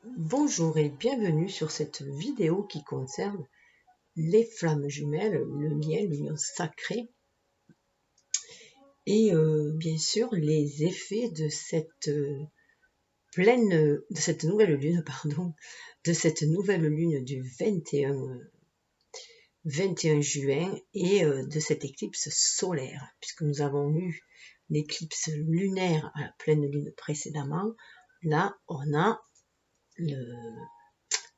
Bonjour et bienvenue sur cette vidéo qui concerne les flammes jumelles, le lien, l'union sacrée et bien sûr les effets de cette de cette nouvelle lune, de cette nouvelle lune du 21 juin et de cette éclipse solaire, puisque nous avons eu l'éclipse lunaire à la pleine lune précédemment. Là, on a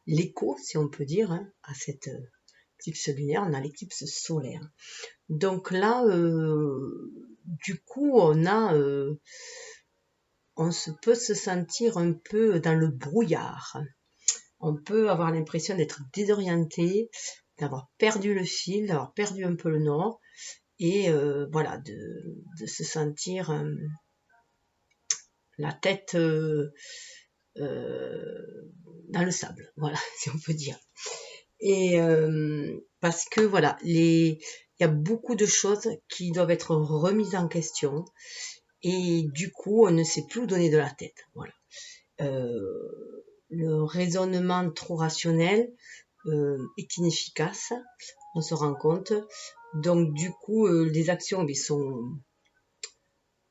l'écho, si on peut dire, à cette éclipse lunaire, on a l'éclipse solaire. Donc là, du coup, peut se sentir un peu dans le brouillard. On peut avoir l'impression d'être désorienté, d'avoir perdu le fil, d'avoir perdu un peu le nord, et voilà, de se sentir la tête dans le sable, voilà, si on peut dire. Et parce que voilà, il y a beaucoup de choses qui doivent être remises en question et du coup, on ne sait plus où donner de la tête. Voilà. Le raisonnement trop rationnel est inefficace, on se rend compte. Donc du coup, les actions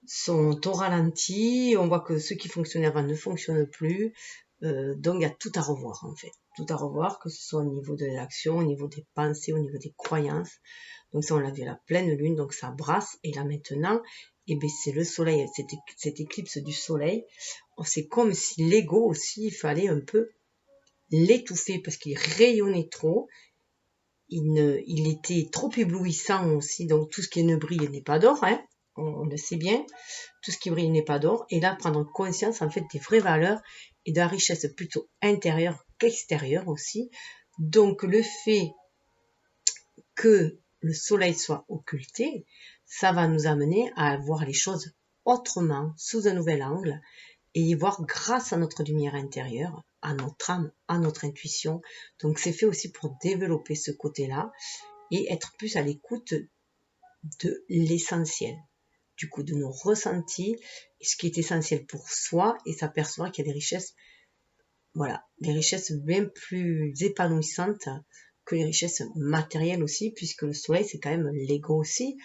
sont au ralenti, on voit que ce qui fonctionnait avant ne fonctionne plus, donc il y a tout à revoir en fait, tout à revoir, que ce soit au niveau de l'action, au niveau des pensées, au niveau des croyances. Donc ça on l'a vu à la pleine lune, donc ça brasse, et là maintenant, et ben c'est le soleil, cette éclipse du soleil, c'est comme si l'ego aussi, il fallait un peu l'étouffer parce qu'il rayonnait trop, il était trop éblouissant aussi, donc tout ce qui ne brille n'est pas d'or, hein, on le sait bien, tout ce qui brille n'est pas d'or, et là prendre conscience en fait des vraies valeurs et de la richesse plutôt intérieure qu'extérieure aussi. Donc le fait que le soleil soit occulté, ça va nous amener à voir les choses autrement, sous un nouvel angle, et y voir grâce à notre lumière intérieure, à notre âme, à notre intuition. Donc c'est fait aussi pour développer ce côté-là et être plus à l'écoute de l'essentiel, du coup de nos ressentis, ce qui est essentiel pour soi, et s'apercevoir qu'il y a des richesses, voilà, des richesses bien plus épanouissantes que les richesses matérielles aussi, puisque le soleil c'est quand même l'ego aussi.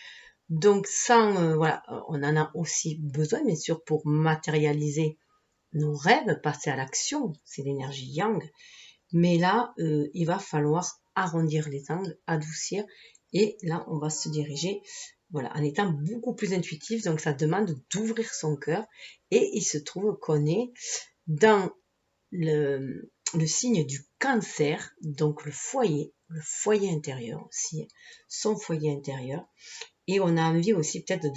Donc ça, voilà, on en a aussi besoin bien sûr pour matérialiser nos rêves, passer à l'action, c'est l'énergie yang. Mais là, il va falloir arrondir les angles, adoucir, et là, on va se diriger, voilà, en étant beaucoup plus intuitif. Donc, ça demande d'ouvrir son cœur, et il se trouve qu'on est dans le signe du cancer, donc le foyer intérieur aussi, son foyer intérieur, et on a envie aussi peut-être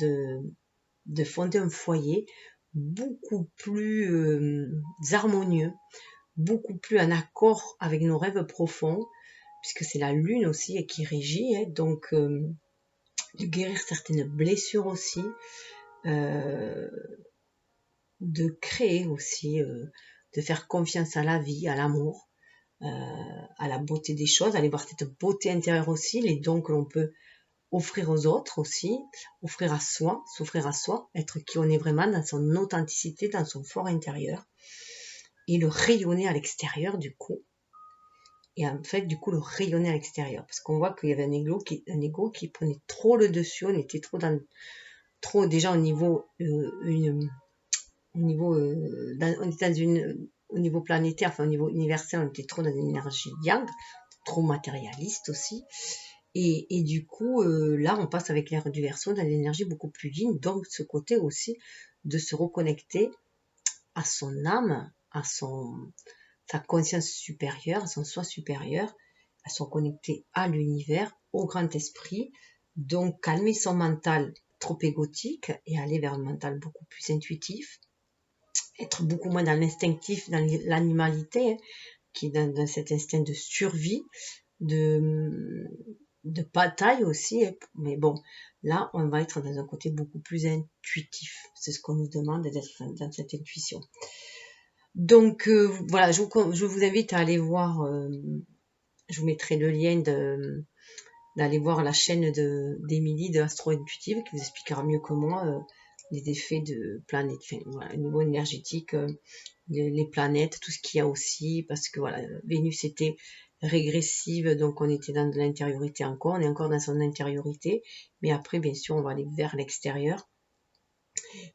de fonder un foyer beaucoup plus harmonieux, beaucoup plus en accord avec nos rêves profonds, puisque c'est la lune aussi qui régit, hein, donc de guérir certaines blessures aussi, euh, de créer aussi, de faire confiance à la vie, à l'amour, à la beauté des choses, aller voir cette beauté intérieure aussi, les dons que l'on peut offrir aux autres aussi, offrir à soi, s'offrir à soi, être qui on est vraiment dans son authenticité, dans son fort intérieur, et le rayonner à l'extérieur du coup. Et en fait, du coup, le rayonner à l'extérieur. Parce qu'on voit qu'il y avait un ego qui prenait trop le dessus, on était trop déjà au niveau, on était au niveau planétaire, enfin au niveau universel, on était trop dans une énergie yang, trop matérialiste aussi. Et du coup, là, on passe avec l'ère du Verseau dans l'énergie beaucoup plus yin, donc ce côté aussi de se reconnecter à son âme, à sa conscience supérieure, à son soi supérieur, à se reconnecter à l'univers, au grand esprit, donc calmer son mental trop égotique et aller vers un mental beaucoup plus intuitif, être beaucoup moins dans l'instinctif, dans l'animalité, hein, qui est dans cet instinct de survie, de, de bataille aussi, hein. Mais bon, là, on va être dans un côté beaucoup plus intuitif. C'est ce qu'on nous demande, d'être dans cette intuition. Donc voilà, je vous invite à aller voir, je vous mettrai le lien d'aller voir la chaîne d'Émilie de Astro Intuitive qui vous expliquera mieux que moi des effets de planète, enfin, voilà, au niveau énergétique, les planètes, tout ce qu'il y a aussi, parce que voilà, Vénus était régressive, donc on était dans de l'intériorité encore, on est encore dans son intériorité, mais après, bien sûr, on va aller vers l'extérieur.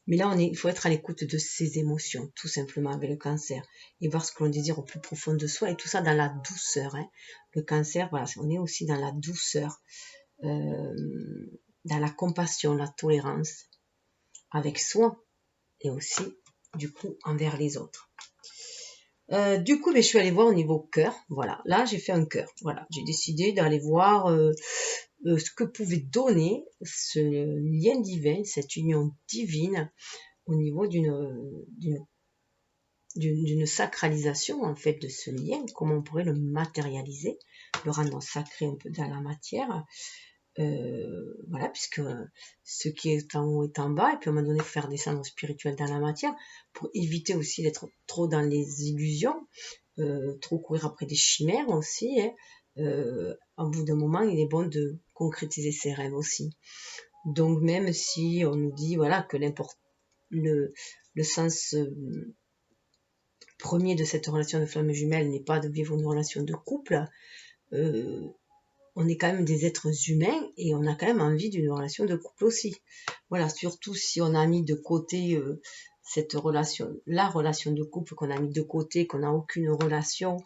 Mais là, il faut être à l'écoute de ses émotions, tout simplement, avec le cancer, et voir ce que l'on désire au plus profond de soi, et tout ça dans la douceur. Hein. Le cancer, voilà, on est aussi dans la douceur, dans la compassion, la tolérance, avec soi, et aussi, du coup, envers les autres. Du coup, je suis allée voir au niveau cœur, voilà, là, j'ai fait un cœur, voilà, j'ai décidé d'aller voir ce que pouvait donner ce lien divin, cette union divine, au niveau d'une sacralisation en fait de ce lien, comment on pourrait le matérialiser, le rendre sacré un peu dans la matière, voilà, puisque ce qui est en haut est en bas, et puis à un moment donné faire descendre le spirituel dans la matière, pour éviter aussi d'être trop dans les illusions, trop courir après des chimères aussi, hein. Au bout d'un moment, il est bon de concrétiser ses rêves aussi. Donc même si on nous dit voilà que le sens premier de cette relation de flamme jumelle n'est pas de vivre une relation de couple, on est quand même des êtres humains et on a quand même envie d'une relation de couple aussi. Voilà, surtout si on a mis de côté cette relation, la relation de couple qu'on a mis de côté, qu'on n'a aucune relation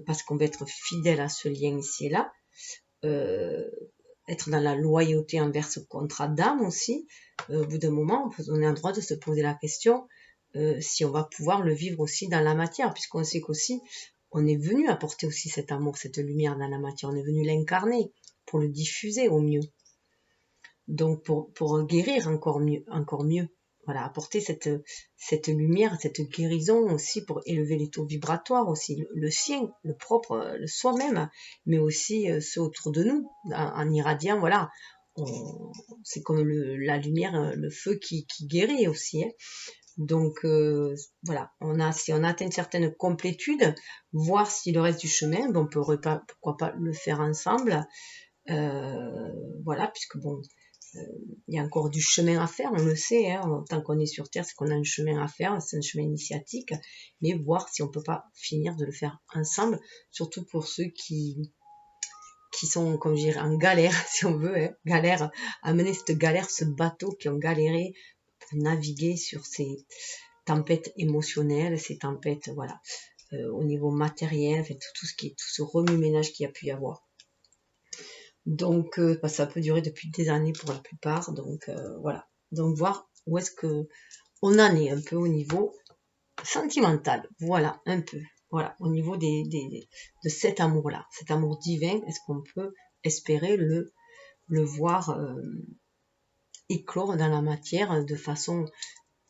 parce qu'on veut être fidèle à ce lien ici et là, être dans la loyauté envers ce contrat d'âme aussi, au bout d'un moment, on est en droit de se poser la question si on va pouvoir le vivre aussi dans la matière, puisqu'on sait qu'aussi, on est venu apporter aussi cet amour, cette lumière dans la matière, on est venu l'incarner pour le diffuser au mieux. Donc pour guérir encore mieux, voilà, apporter cette lumière, cette guérison aussi pour élever les taux vibratoires aussi, le sien, le propre, le soi-même, mais aussi ceux autour de nous, en irradiant, voilà, c'est comme la lumière, le feu qui guérit aussi, hein. Donc voilà, si on atteint une certaine complétude, voir si le reste du chemin, on pourrait pas, pourquoi pas le faire ensemble, voilà, puisque bon, il y a encore du chemin à faire, on le sait, hein, tant qu'on est sur Terre, c'est qu'on a un chemin à faire, c'est un chemin initiatique, mais voir si on peut pas finir de le faire ensemble, surtout pour ceux qui sont, comme je dirais, en galère, si on veut, hein, galère, amener cette galère, ce bateau qui ont galéré pour naviguer sur ces tempêtes émotionnelles, ces tempêtes, voilà, au niveau matériel, enfin, tout ce remue-ménage qu'il y a pu y avoir. Donc, ça peut durer depuis des années pour la plupart, donc voilà. Donc, voir où est-ce que on en est un peu au niveau sentimental, voilà, un peu, voilà, au niveau de cet amour-là, cet amour divin, est-ce qu'on peut espérer le voir éclore dans la matière de façon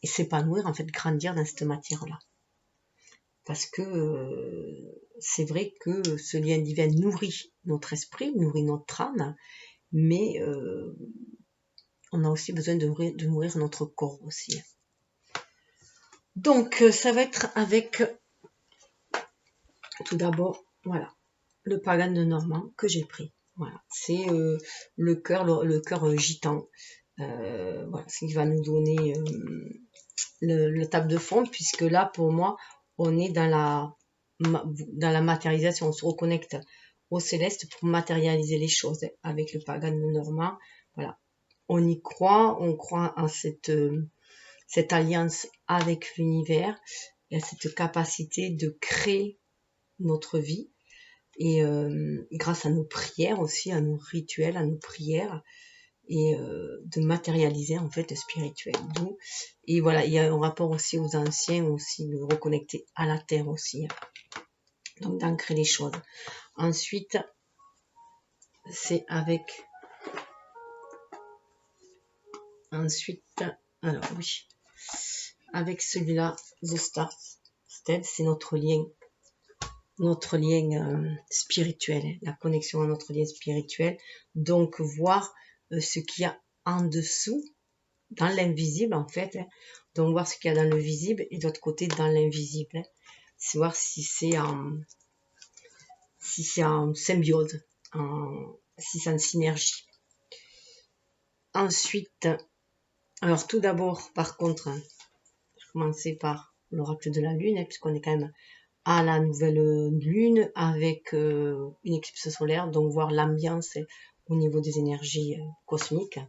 et s'épanouir, en fait, grandir dans cette matière-là. Parce que c'est vrai que ce lien divin nourrit notre esprit, nourrit notre âme, mais on a aussi besoin de nourrir notre corps aussi. Donc ça va être avec tout d'abord, voilà, le pagan de Normand que j'ai pris. Voilà, c'est le cœur gitan. Voilà, ce qui va nous donner le table de fond, puisque là, pour moi, on est dans la matérialisation, on se reconnecte au céleste pour matérialiser les choses avec le pagan de Normand. Voilà, on y croit, on croit en cette alliance avec l'univers et à cette capacité de créer notre vie et grâce à nos prières aussi, à nos rituels, à nos prières et de matérialiser en fait le spirituel. Et voilà, il y a un rapport aussi aux anciens, aussi de reconnecter à la terre aussi, donc d'ancrer les choses. Ensuite, c'est avec alors oui, avec celui-là, The Star Stead, c'est notre lien spirituel, la connexion à notre lien spirituel. Donc voir ce qu'il y a en dessous, dans l'invisible en fait. Hein. Donc voir ce qu'il y a dans le visible et de l'autre côté dans l'invisible. Hein. C'est voir si c'est en symbiose, si c'est en synergie. Ensuite, Alors tout d'abord, par contre, je vais commencer par l'oracle de la lune, puisqu'on est quand même à la nouvelle lune avec une éclipse solaire, donc voir l'ambiance au niveau des énergies cosmiques.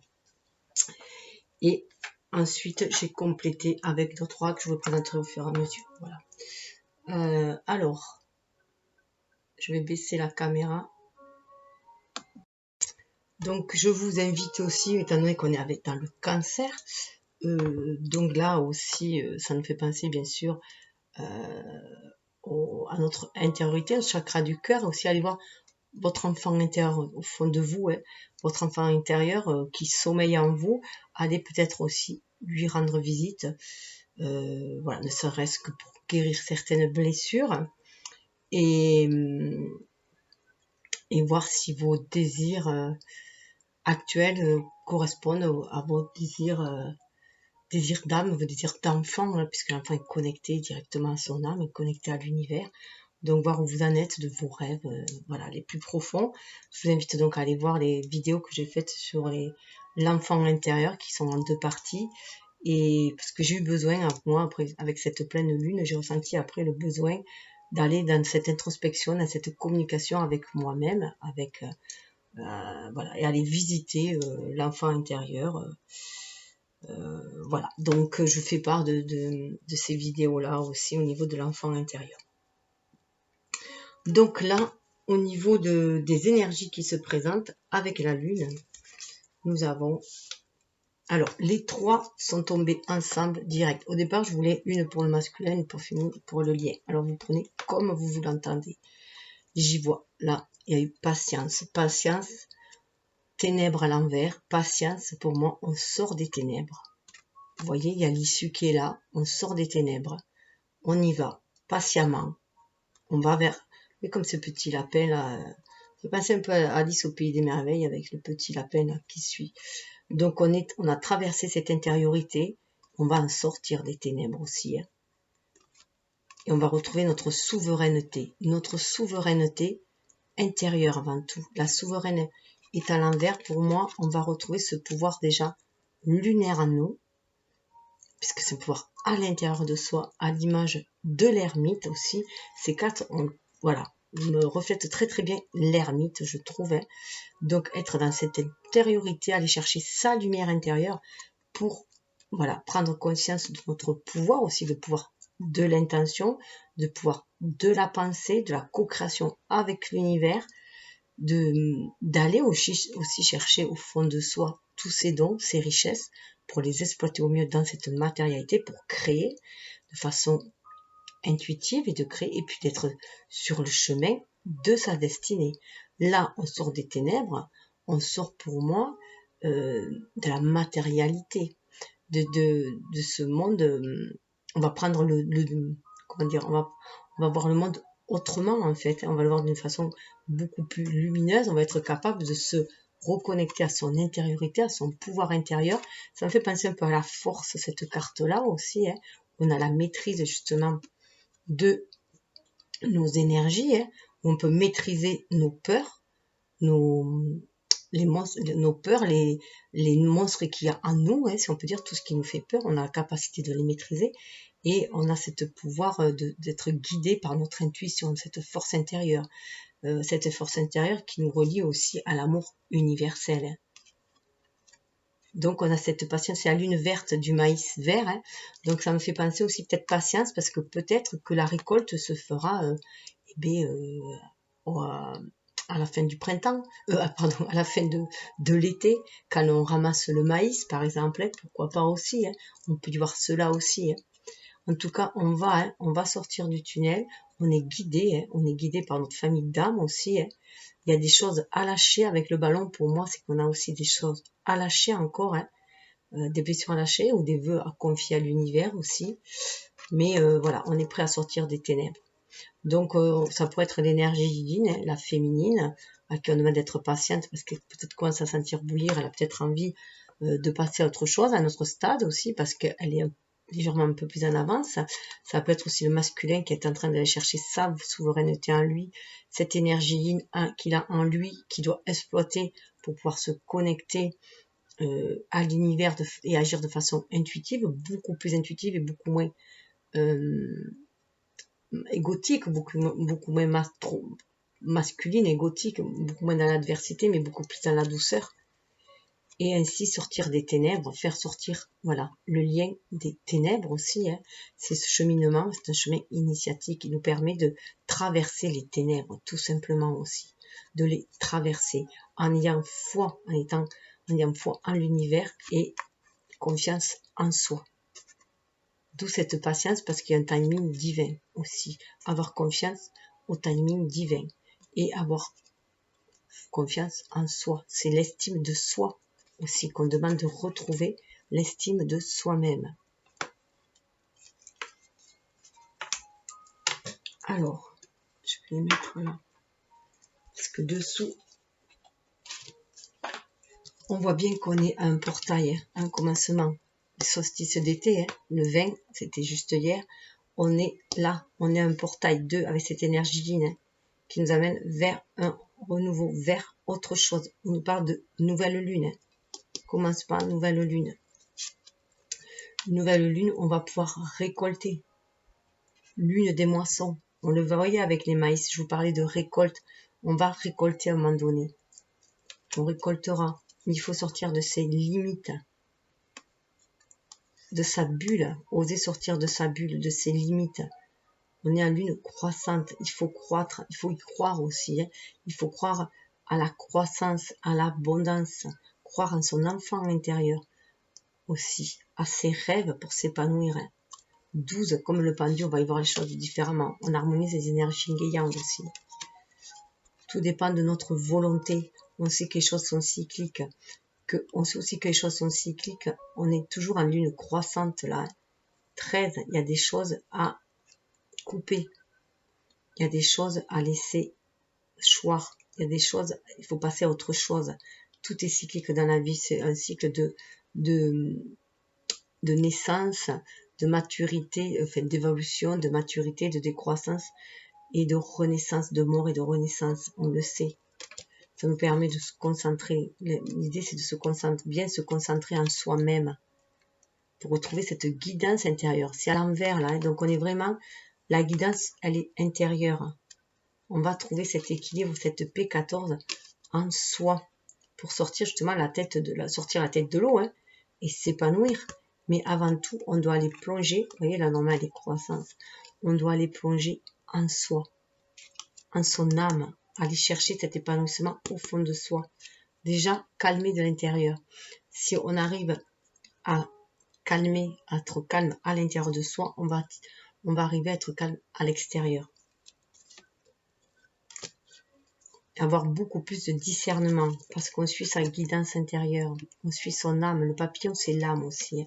Et ensuite, j'ai complété avec d'autres oracles que je vous présenterai au fur et à mesure. Voilà. Alors, je vais baisser la caméra. Donc, je vous invite aussi, étant donné qu'on est dans le cancer, donc là aussi, ça nous fait penser bien sûr à notre intériorité, au chakra du cœur, aussi aller voir votre enfant intérieur au fond de vous, votre enfant intérieur qui sommeille en vous, allez peut-être aussi lui rendre visite, voilà, ne serait-ce que pour guérir certaines blessures et voir si vos désirs actuels correspondent à vos désirs d'âme, vos désirs d'enfant, puisque l'enfant est connecté directement à son âme, connecté à l'univers. Donc voir où vous en êtes de vos rêves, voilà, les plus profonds. Je vous invite donc à aller voir les vidéos que j'ai faites sur l'enfant intérieur, qui sont en 2 parties. Et parce que j'ai eu besoin, moi, après, avec cette pleine lune, j'ai ressenti après le besoin d'aller dans cette introspection, dans cette communication avec moi-même, avec voilà, et aller visiter l'enfant intérieur. Voilà, donc je fais part de ces vidéos-là aussi au niveau de l'enfant intérieur. Donc là, au niveau des énergies qui se présentent avec la lune, nous avons... Alors, les 3 sont tombés ensemble direct. Au départ, je voulais une pour le masculin, une pour le lien. Alors, vous prenez comme vous l'entendez. J'y vois, là, il y a eu patience. Patience, ténèbres à l'envers. Patience, pour moi, on sort des ténèbres. Vous voyez, il y a l'issue qui est là. On sort des ténèbres. On y va, patiemment. On va vers... Et comme ce petit lapin là, j'ai pensé un peu à Alice au pays des merveilles avec le petit lapin là, qui suit. Donc on a traversé cette intériorité, on va en sortir des ténèbres aussi. Et on va retrouver notre souveraineté intérieure avant tout. La souveraine est à l'envers. Pour moi, on va retrouver ce pouvoir déjà lunaire en nous, puisque c'est un pouvoir à l'intérieur de soi, à l'image de l'ermite aussi. Ces 4, voilà, me reflètent très très bien l'ermite, je trouve. Donc être dans cette intériorité, aller chercher sa lumière intérieure pour, voilà, prendre conscience de notre pouvoir aussi, le pouvoir de l'intention, de pouvoir de la pensée, de la co-création avec l'univers, d'aller aussi chercher au fond de soi tous ces dons, ces richesses, pour les exploiter au mieux dans cette matérialité, pour créer de façon intuitive et de créer, et puis d'être sur le chemin de sa destinée. Là, on sort des ténèbres, on sort pour moi de la matérialité, de ce monde. On va prendre comment dire, on va voir le monde autrement en fait. On va le voir d'une façon beaucoup plus lumineuse. On va être capable de se reconnecter à son intériorité, à son pouvoir intérieur. Ça me fait penser un peu à la force, cette carte-là aussi. On a la maîtrise justement de nos énergies, où on peut maîtriser nos peurs, nos peurs, les monstres qu'il y a en nous, si on peut dire, tout ce qui nous fait peur, on a la capacité de les maîtriser et on a ce pouvoir d'être guidé par notre intuition, cette force intérieure qui nous relie aussi à l'amour universel. Donc on a cette patience, c'est la lune verte du maïs vert, donc ça me fait penser aussi peut-être patience, parce que peut-être que la récolte se fera à la fin du printemps, à la fin de l'été, quand on ramasse le maïs, par exemple, pourquoi pas aussi, on peut y voir cela aussi. En tout cas, on va sortir du tunnel, on est guidé par notre famille d'âme aussi. Il y a des choses à lâcher avec le ballon, pour moi, c'est qu'on a aussi des choses à lâcher encore, des blessures à lâcher ou des vœux à confier à l'univers aussi. Mais voilà, on est prêt à sortir des ténèbres. Donc, ça pourrait être l'énergie divine, la féminine, à qui on demande d'être patiente parce qu'elle peut-être commence à sentir bouillir, elle a peut-être envie de passer à autre chose, à notre stade aussi, parce qu'elle est légèrement un peu plus en avance. Ça peut être aussi le masculin qui est en train d'aller chercher sa souveraineté en lui, cette énergie qu'il a en lui, qu'il doit exploiter pour pouvoir se connecter à l'univers et agir de façon intuitive, beaucoup plus intuitive et beaucoup moins égotique, beaucoup moins masculine, égotique, beaucoup moins dans l'adversité, mais beaucoup plus dans la douceur. Et ainsi sortir des ténèbres, faire sortir, voilà, le lien des ténèbres aussi. Hein. C'est ce cheminement, c'est un chemin initiatique qui nous permet de traverser les ténèbres, tout simplement aussi, de les traverser en ayant foi, en ayant foi en l'univers et confiance en soi. D'où cette patience, parce qu'il y a un timing divin aussi. Avoir confiance au timing divin et avoir confiance en soi. C'est l'estime de soi aussi qu'on demande de retrouver, l'estime de soi-même. Alors, je vais les mettre là. Parce que dessous, on voit bien qu'on est à un portail, un commencement. Le solstice d'été, hein, le 20, c'était juste hier. On est là, on est à un portail 2 avec cette énergie yin qui nous amène vers un renouveau, vers autre chose. On nous parle de nouvelle lune. Commence par nouvelle lune. Nouvelle lune, on va pouvoir récolter. Lune des moissons. On le voyait avec les maïs. Je vous parlais de récolte. On va récolter à un moment donné. On récoltera. Il faut sortir de ses limites. De sa bulle. Oser sortir de sa bulle, de ses limites. On est en lune croissante. Il faut croître. Il faut y croire aussi. Hein. Il faut croire à la croissance, à l'abondance. Croire en son enfant intérieur aussi. À ses rêves pour s'épanouir. 12, comme le pendule, on va y voir les choses différemment. On harmonise les énergies yang aussi. Tout dépend de notre volonté. On sait que les choses sont cycliques. On sait aussi que les choses sont cycliques. On est toujours en lune croissante là. 13, il y a des choses à couper. Il y a des choses à laisser choir. Il y a des choses, il faut passer à autre chose. Tout est cyclique dans la vie. C'est un cycle de naissance, de maturité, d'évolution, de maturité, de décroissance et de renaissance, de mort et de renaissance, on le sait. Ça nous permet de se concentrer. L'idée, c'est de se concentrer, bien se concentrer en soi-même pour retrouver cette guidance intérieure. C'est à l'envers, là. Donc, on est vraiment, la guidance, elle est intérieure. On va trouver cet équilibre, cette P14 en soi pour sortir justement sortir la tête de l'eau, hein, et s'épanouir. Mais avant tout, on doit aller plonger, vous voyez, la normale des croissances, on doit aller plonger en soi, en son âme, aller chercher cet épanouissement au fond de soi. Déjà, calmer de l'intérieur. Si on arrive à calmer, à être calme à l'intérieur de soi, on va arriver à être calme à l'extérieur. Avoir beaucoup plus de discernement, parce qu'on suit sa guidance intérieure, on suit son âme. Le papillon, c'est l'âme aussi.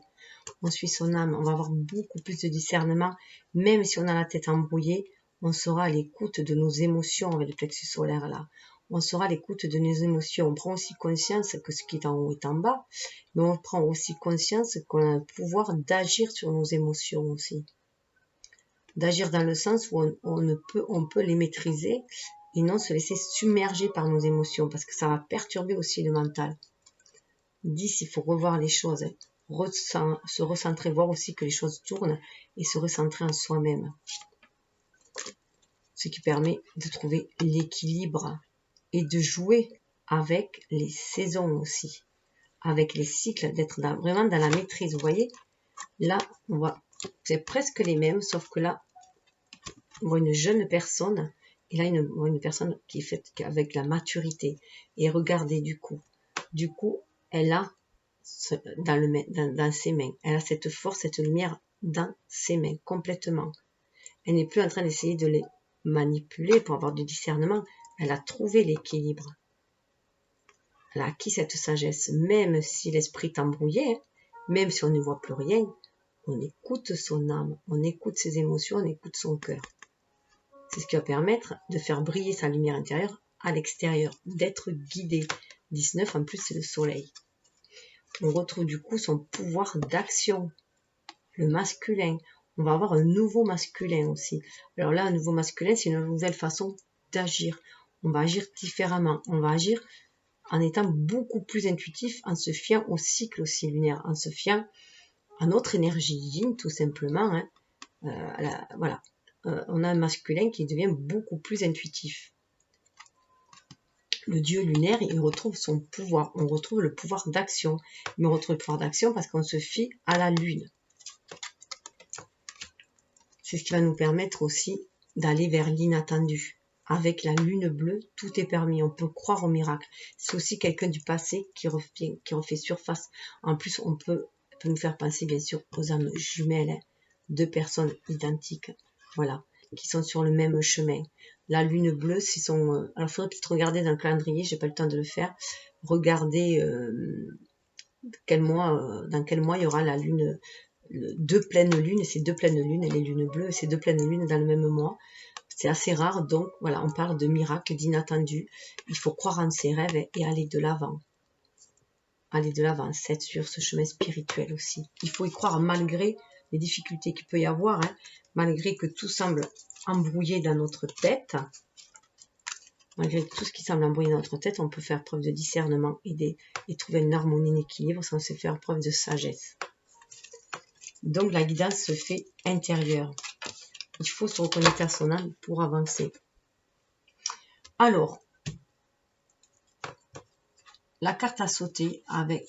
On suit son âme, on va avoir beaucoup plus de discernement, même si on a la tête embrouillée, on sera à l'écoute de nos émotions avec le plexus solaire là. On sera à l'écoute de nos émotions. On prend aussi conscience que ce qui est en haut est en bas, mais on prend aussi conscience qu'on a le pouvoir d'agir sur nos émotions aussi. D'agir dans le sens où on peut les maîtriser et non se laisser submerger par nos émotions, parce que ça va perturber aussi le mental. 10, il faut revoir les choses. Se recentrer, voir aussi que les choses tournent et se recentrer en soi-même. Ce qui permet de trouver l'équilibre et de jouer avec les saisons aussi, avec les cycles, d'être vraiment dans la maîtrise. Vous voyez, là, c'est presque les mêmes, sauf que là, on voit une jeune personne et là, on voit une personne qui est faite avec la maturité. Et regardez du coup, elle a dans ses mains. Elle a cette force, cette lumière dans ses mains, complètement. Elle n'est plus en train d'essayer de les manipuler pour avoir du discernement. Elle a trouvé l'équilibre. Elle a acquis cette sagesse, même si l'esprit est embrouillé, même si on ne voit plus rien, on écoute son âme, on écoute ses émotions, on écoute son cœur. C'est ce qui va permettre de faire briller sa lumière intérieure à l'extérieur, d'être guidé. 19, en plus, c'est le soleil. On retrouve du coup son pouvoir d'action, le masculin. On va avoir un nouveau masculin aussi. Alors là, un nouveau masculin, c'est une nouvelle façon d'agir. On va agir différemment. On va agir en étant beaucoup plus intuitif, en se fiant au cycle aussi lunaire, en se fiant à notre énergie yin, tout simplement. Hein. Voilà. On a un masculin qui devient beaucoup plus intuitif. Le dieu lunaire, il retrouve son pouvoir. On retrouve le pouvoir d'action. Mais on retrouve le pouvoir d'action parce qu'on se fie à la lune. C'est ce qui va nous permettre aussi d'aller vers l'inattendu. Avec la lune bleue, tout est permis. On peut croire au miracle. C'est aussi quelqu'un du passé qui refait surface. En plus, on peut nous faire penser, bien sûr, aux âmes jumelles. Hein, deux personnes identiques. Voilà. Qui sont sur le même chemin. La lune bleue, c'est son... alors, il faudrait peut-être regarder dans le calendrier, j'ai pas le temps de le faire. Regardez dans quel mois il y aura la lune, deux pleines lunes, et ces deux pleines lunes, les lunes bleues, et ces deux pleines lunes dans le même mois. C'est assez rare, donc voilà, on parle de miracles, d'inattendu. Il faut croire en ses rêves et aller de l'avant. Aller de l'avant, c'est sur ce chemin spirituel aussi. Il faut y croire malgré les difficultés qu'il peut y avoir, hein, malgré que tout semble embrouillé dans notre tête, malgré tout ce qui semble embrouillé dans notre tête, on peut faire preuve de discernement et trouver une harmonie, un équilibre sans se faire preuve de sagesse. Donc la guidance se fait intérieure. Il faut se reconnecter à son âme pour avancer. Alors, la carte a sauté avec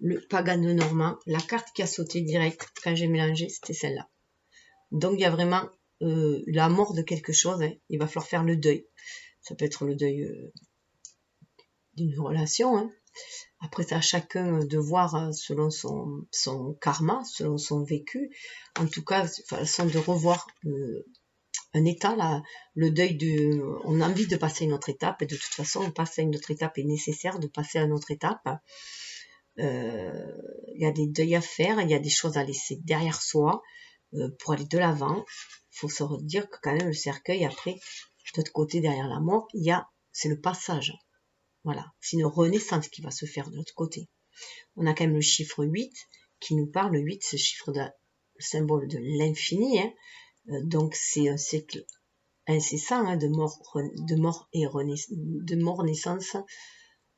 le pagan de Normand. La carte qui a sauté direct quand j'ai mélangé, c'était celle-là. Donc il y a vraiment la mort de quelque chose. Hein. Il va falloir faire le deuil. Ça peut être le deuil d'une relation. Hein. Après, c'est à chacun de voir selon son karma, selon son vécu. En tout cas, façon de revoir un état, là, le deuil on a envie de passer à une autre étape, et de toute façon, passer à une autre étape est nécessaire de passer à une autre étape. Il y a des deuils à faire, il y a des choses à laisser derrière soi pour aller de l'avant. Il faut se dire que quand même le cercueil, après, de l'autre côté, derrière la mort, c'est le passage. Voilà, c'est une renaissance qui va se faire de l'autre côté. On a quand même le chiffre 8 qui nous parle. Le 8, c'est le symbole de l'infini. Hein. Donc c'est un cycle incessant hein, de mort renaissance.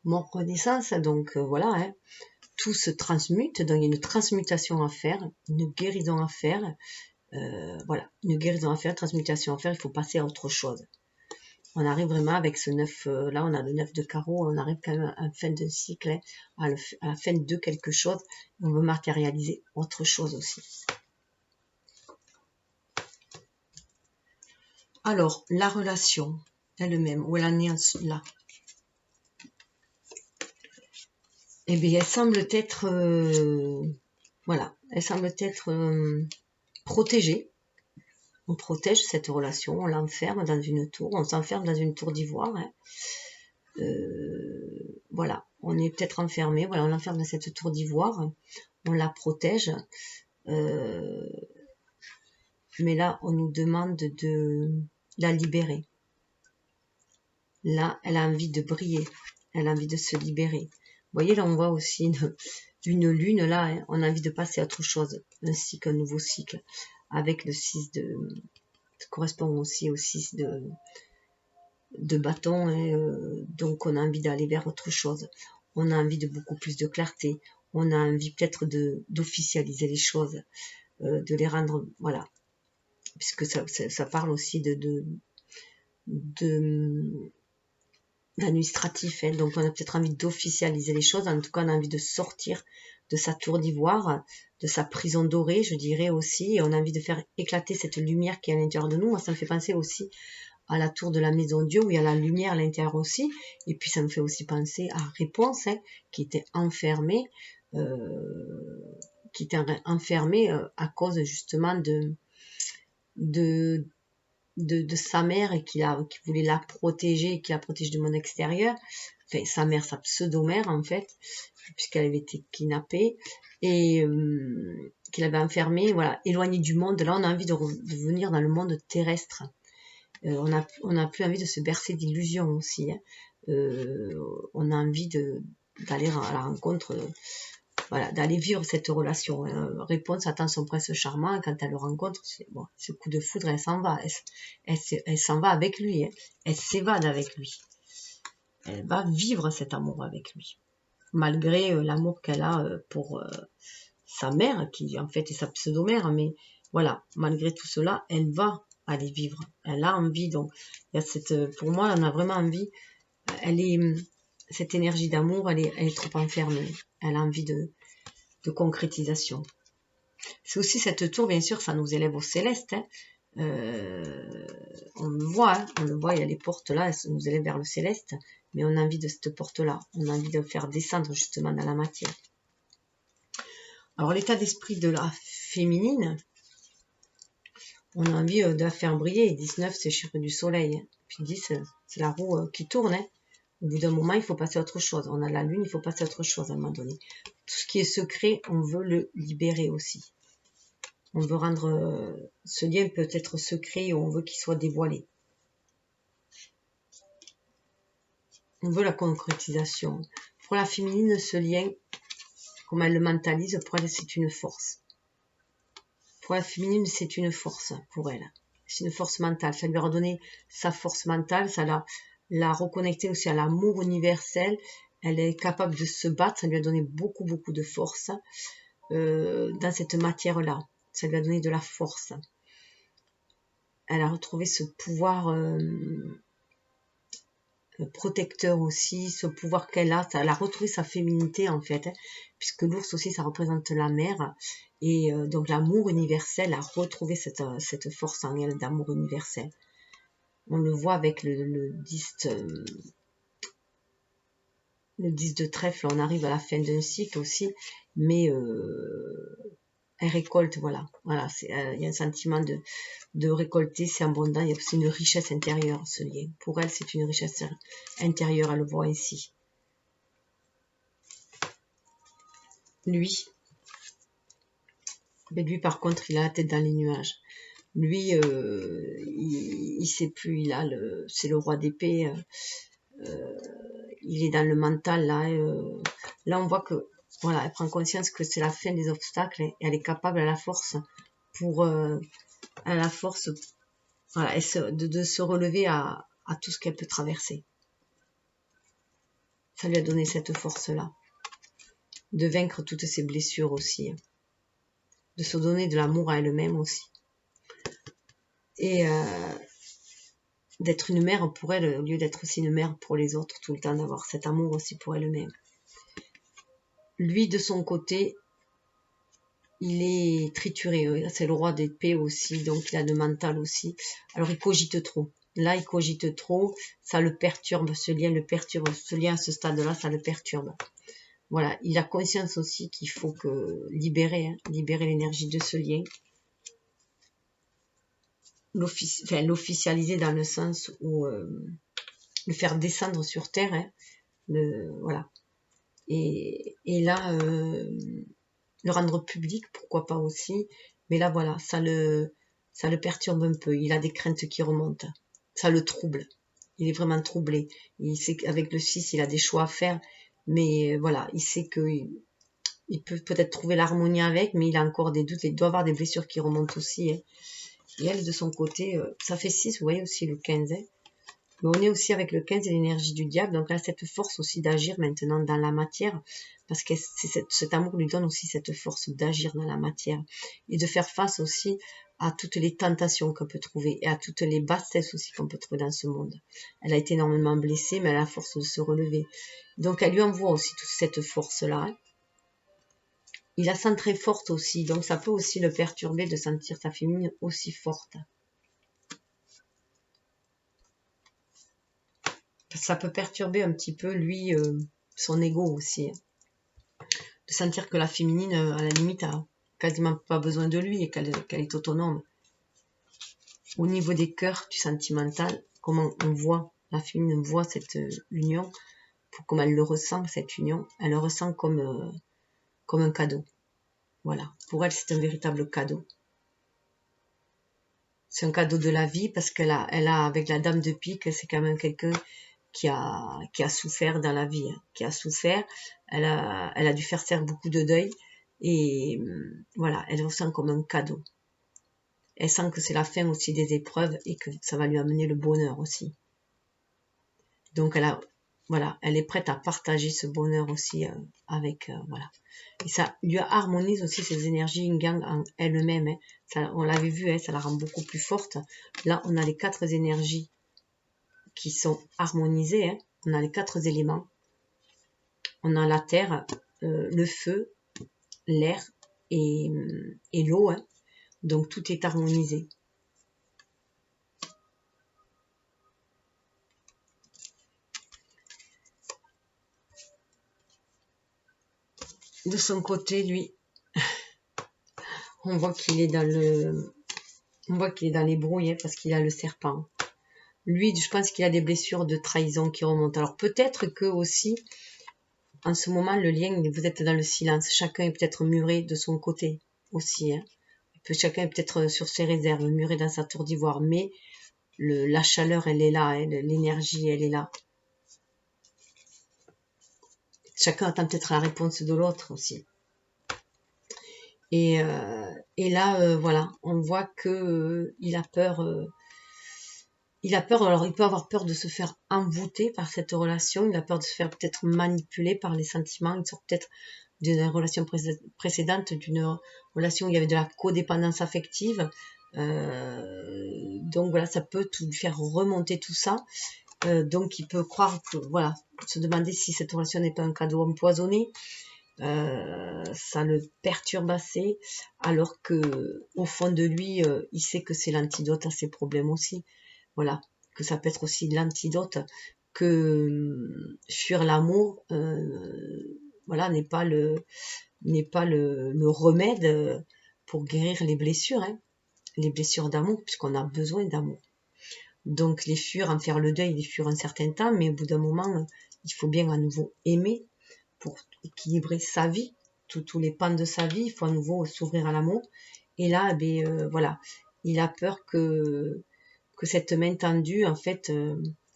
Mort renaissance, donc voilà. Hein. Tout se transmute, donc il y a une transmutation à faire, une guérison à faire. Voilà, une guérison à faire, transmutation à faire, il faut passer à autre chose. On arrive vraiment avec ce 9, là on a le 9 de carreau, on arrive quand même à la fin d'un cycle, hein, à la fin de quelque chose, on veut matérialiser autre chose aussi. Alors, la relation elle-même, où elle en est là, eh bien, elle semble être, voilà, elle semble être protégée. On protège cette relation, on l'enferme dans une tour, on s'enferme dans une tour d'ivoire. Hein. Voilà, on est peut-être enfermé, voilà, on l'enferme dans cette tour d'ivoire, on la protège. Mais là, on nous demande de la libérer. Là, elle a envie de briller, elle a envie de se libérer. Vous voyez, là, on voit aussi une lune, là, hein, on a envie de passer à autre chose, un cycle, un nouveau cycle, avec le 6 ça correspond aussi au 6 de bâton, hein, donc on a envie d'aller vers autre chose, on a envie de beaucoup plus de clarté, on a envie peut-être d'officialiser les choses, de les rendre, voilà, puisque ça parle aussi d'administratif, hein, donc on a peut-être envie d'officialiser les choses, en tout cas on a envie de sortir de sa tour d'ivoire, de sa prison dorée, je dirais aussi, et on a envie de faire éclater cette lumière qui est à l'intérieur de nous. Moi, ça me fait penser aussi à la tour de la maison Dieu, où il y a la lumière à l'intérieur aussi, et puis ça me fait aussi penser à Réponse, hein, qui était enfermée, à cause justement de sa mère et qui voulait la protéger et qui la protège du monde extérieur. Enfin, sa mère, sa pseudo-mère en fait, puisqu'elle avait été kidnappée et qu'il avait enfermée, voilà, éloignée du monde. Là, on a envie de venir dans le monde terrestre. On a plus envie de se bercer d'illusions aussi. Hein. On a envie d'aller à la rencontre, voilà, d'aller vivre cette relation. Réponse attend son prince charmant, quand elle le rencontre, bon, ce coup de foudre, elle s'en va. Elle s'en va avec lui, hein. Elle s'évade avec lui. elle va vivre cet amour avec lui. Malgré l'amour qu'elle a pour sa mère, qui en fait est sa pseudo-mère, mais voilà, malgré tout cela, elle va aller vivre. Elle a envie, donc il y a pour moi, elle en a vraiment envie. Cette énergie d'amour, elle est trop enfermée. Elle a envie de concrétisation. C'est aussi cette tour, bien sûr, ça nous élève au céleste. Hein. On le voit, il y a les portes là, elles nous élèvent vers le céleste, mais on a envie de cette porte-là. On a envie de faire descendre justement dans la matière. Alors l'état d'esprit de la féminine, on a envie de la faire briller. 19, c'est le chiffre du soleil. Puis 10, c'est la roue qui tourne. Hein. Au bout d'un moment, il faut passer à autre chose. On a la lune, il faut passer à autre chose à un moment donné. Tout ce qui est secret, on veut le libérer aussi. On veut rendre ce lien peut être secret, on veut qu'il soit dévoilé. On veut la concrétisation. Pour la féminine, ce lien, comme elle le mentalise, pour elle, c'est une force. Pour la féminine, c'est une force pour elle. C'est une force mentale. Ça lui a redonné sa force mentale, ça l'a reconnecté aussi à l'amour universel. Elle est capable de se battre, ça lui a donné beaucoup, beaucoup de force dans cette matière-là. Ça lui a donné de la force. Elle a retrouvé ce pouvoir protecteur aussi, ce pouvoir qu'elle a. Elle a retrouvé sa féminité en fait, hein, puisque l'ours aussi, ça représente la mère. Et donc l'amour universel a retrouvé cette force en elle d'amour universel. On le voit avec le 10 de trèfle, on arrive à la fin d'un cycle aussi, mais elle récolte, voilà, il y a un sentiment de récolter, c'est abondant, il y a aussi une richesse intérieure, ce lien. Pour elle, c'est une richesse intérieure, elle le voit ainsi. Lui, par contre, il a la tête dans les nuages. Lui, il sait plus, c'est le roi d'épée, il est dans le mental, là. Là, on voit que, voilà, elle prend conscience que c'est la fin des obstacles et elle est capable à la force voilà, de se relever à tout ce qu'elle peut traverser. Ça lui a donné cette force-là. De vaincre toutes ses blessures aussi. De se donner de l'amour à elle-même aussi. Et d'être une mère pour elle, au lieu d'être aussi une mère pour les autres, tout le temps d'avoir cet amour aussi pour elle-même. Lui, de son côté, il est trituré. C'est le roi d'épée aussi, donc il a le mental aussi. Alors il cogite trop. Là, il cogite trop, ça le perturbe, ce lien le perturbe. Ce lien à ce stade-là, ça le perturbe. Voilà, il a conscience aussi qu'il faut libérer l'énergie de ce lien. L'officialiser dans le sens où le faire descendre sur terre. Hein, voilà. Et là, le rendre public, pourquoi pas aussi. Mais là, voilà, ça le perturbe un peu. Il a des craintes qui remontent. Ça le trouble. Il est vraiment troublé. Il sait qu'avec le 6, il a des choix à faire. Mais voilà, il sait qu'il peut peut-être trouver l'harmonie avec, mais il a encore des doutes. Il doit avoir des blessures qui remontent aussi. Hein. Et elle, de son côté, ça fait 6, vous voyez aussi le 15. Hein. Mais on est aussi avec le 15 et l'énergie du diable. Donc elle a cette force aussi d'agir maintenant dans la matière. Parce que cet amour lui donne aussi cette force d'agir dans la matière. Et de faire face aussi à toutes les tentations qu'on peut trouver. Et à toutes les bassesses aussi qu'on peut trouver dans ce monde. Elle a été énormément blessée, mais elle a la force de se relever. Donc elle lui envoie aussi toute cette force-là. Hein. Il la sent très forte aussi. Donc ça peut aussi le perturber de sentir sa féminine aussi forte. Ça peut perturber un petit peu, lui, son ego aussi. De sentir que la féminine, à la limite, a quasiment pas besoin de lui et qu'elle est autonome. Au niveau des cœurs, du sentimental, comment on voit, la féminine voit cette union, comment elle le ressent, cette union, elle le ressent comme un cadeau. Voilà. Pour elle, c'est un véritable cadeau. C'est un cadeau de la vie parce qu'elle a, avec la dame de pique, c'est quand même quelqu'un qui a souffert dans la vie, hein, qui a souffert. Elle a dû faire beaucoup de deuil et voilà, elle le sent comme un cadeau. Elle sent que c'est la fin aussi des épreuves et que ça va lui amener le bonheur aussi. Donc elle a voilà, elle est prête à partager ce bonheur aussi avec, voilà. Et ça lui harmonise aussi ses énergies yin yang en elle-même. Hein. Ça, on l'avait vu, hein, ça la rend beaucoup plus forte. Là, on a les 4 énergies qui sont harmonisées. Hein. On a les 4 éléments. On a la terre, le feu, l'air et l'eau. Hein. Donc, tout est harmonisé. De son côté, lui, on voit qu'il est dans les brouilles hein, parce qu'il a le serpent. Lui, je pense qu'il a des blessures de trahison qui remontent. Alors peut-être que aussi, en ce moment, le lien, vous êtes dans le silence. Chacun est peut-être muré de son côté aussi. Hein. Chacun est peut-être sur ses réserves, muré dans sa tour d'ivoire. Mais la chaleur, elle est là. Hein, l'énergie, elle est là. Chacun attend peut-être la réponse de l'autre aussi. Et là, voilà, on voit que il a peur. Il a peur, alors il peut avoir peur de se faire envoûter par cette relation, il a peur de se faire peut-être manipuler par les sentiments, il sort peut-être d'une relation précédente, d'une relation où il y avait de la codépendance affective. Donc voilà, ça peut tout lui faire remonter tout ça. Donc il peut croire que, voilà, se demander si cette relation n'est pas un cadeau empoisonné. Ça le perturbe assez, alors que au fond de lui, il sait que c'est l'antidote à ses problèmes aussi. Voilà, que ça peut être aussi l'antidote, que fuir l'amour, voilà, n'est pas le remède pour guérir les blessures, hein, les blessures d'amour, puisqu'on a besoin d'amour. Donc les fuir, en faire le deuil, les fuir un certain temps, mais au bout d'un moment, il faut bien à nouveau aimer pour équilibrer sa vie, tous les pans de sa vie, il faut à nouveau s'ouvrir à l'amour. Et là, voilà, il a peur que cette main tendue, en fait,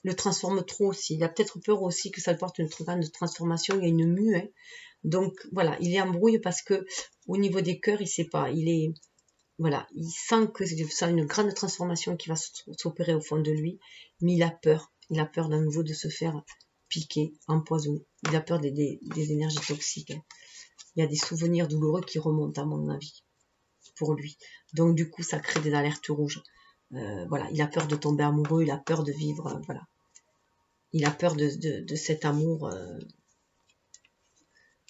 le transforme trop aussi. Il a peut-être peur aussi que ça porte une grande transformation, il y a une mue. Hein. Donc voilà, il est embrouille parce que au niveau des cœurs, il sait pas. Voilà, il sent que c'est une grande transformation qui va s'opérer au fond de lui, mais il a peur. Il a peur d'un nouveau de se faire piquer, empoisonner. Il a peur des énergies toxiques. Hein. Il y a des souvenirs douloureux qui remontent, à mon avis, pour lui. Donc du coup, ça crée des alertes rouges. Voilà, il a peur de tomber amoureux, il a peur de vivre, voilà. Il a peur de cet amour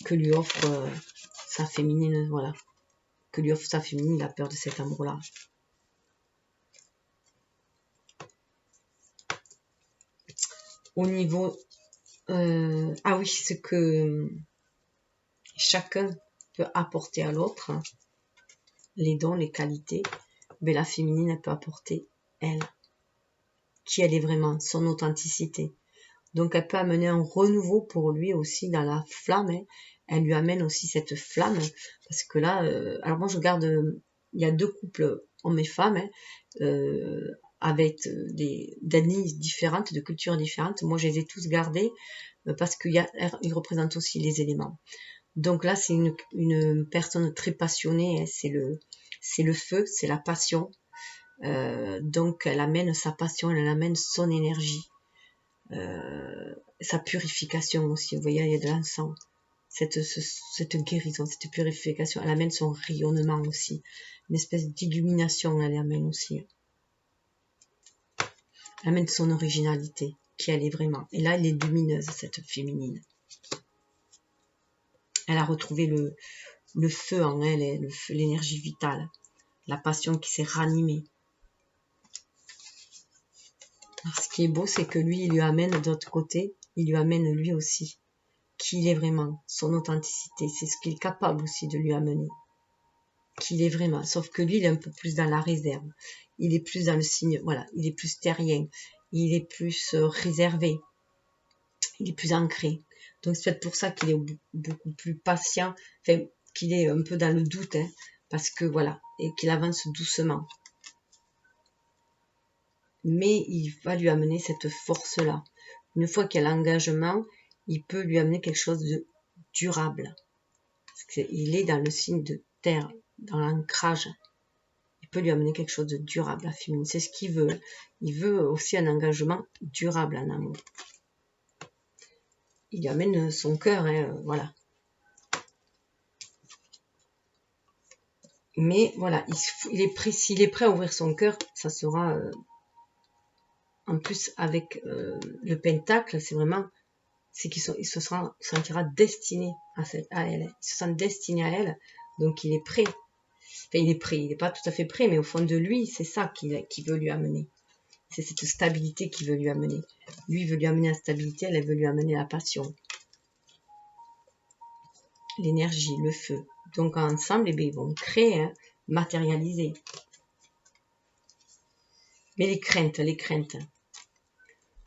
que lui offre sa féminine, voilà. Que lui offre sa féminine, il a peur de cet amour-là. Au niveau... ah oui, ce que chacun peut apporter à l'autre, hein, les dons, les qualités, mais la féminine, elle peut apporter, elle, qui elle est vraiment, son authenticité. Donc elle peut amener un renouveau pour lui aussi dans la flamme. Hein. Elle lui amène aussi cette flamme. Parce que là, alors moi je regarde, il y a 2 couples, hommes et femmes, hein, avec d'ethnies différentes, de cultures différentes. Moi je les ai tous gardés parce qu'ils représentent aussi les éléments. Donc là c'est une personne très passionnée. Hein. C'est le feu, c'est la passion. Donc elle amène sa passion, elle amène son énergie. Sa purification aussi, vous voyez, il y a de l'encens, cette guérison, cette purification, elle amène son rayonnement aussi, une espèce d'illumination, elle amène aussi, elle amène son originalité, qui elle est vraiment, et là elle est lumineuse, cette féminine, elle a retrouvé le feu en elle, l'énergie vitale, la passion qui s'est ranimée. Alors, ce qui est beau, c'est que lui, il lui amène de l'autre côté, il lui amène lui aussi qui il est vraiment, son authenticité, c'est ce qu'il est capable aussi de lui amener, qu'il est vraiment, sauf que lui, il est un peu plus dans la réserve, il est plus dans le signe, voilà, il est plus terrien, il est plus réservé, il est plus ancré, donc c'est peut-être pour ça qu'il est beaucoup plus patient, enfin, qu'il est un peu dans le doute, hein, parce que voilà, et qu'il avance doucement, mais il va lui amener cette force-là, une fois qu'il y a l'engagement, il peut lui amener quelque chose de durable. Il est dans le signe de terre, dans l'ancrage. Il peut lui amener quelque chose de durable, la féminine. C'est ce qu'il veut. Il veut aussi un engagement durable en amour. il lui amène son cœur, hein, voilà. Mais voilà, il est prêt, s'il est prêt à ouvrir son cœur, ça sera, en plus avec le pentacle, c'est vraiment, c'est qu'il se sentira destiné à elle. Il se sent destiné à elle, donc il est prêt. Enfin, il est prêt, il n'est pas tout à fait prêt, mais au fond de lui, c'est ça qu'il veut lui amener. C'est cette stabilité qu'il veut lui amener. Lui, il veut lui amener la stabilité, elle veut lui amener la passion. L'énergie, le feu. Donc ensemble, eh bien, ils vont créer, hein, matérialiser. Mais les craintes.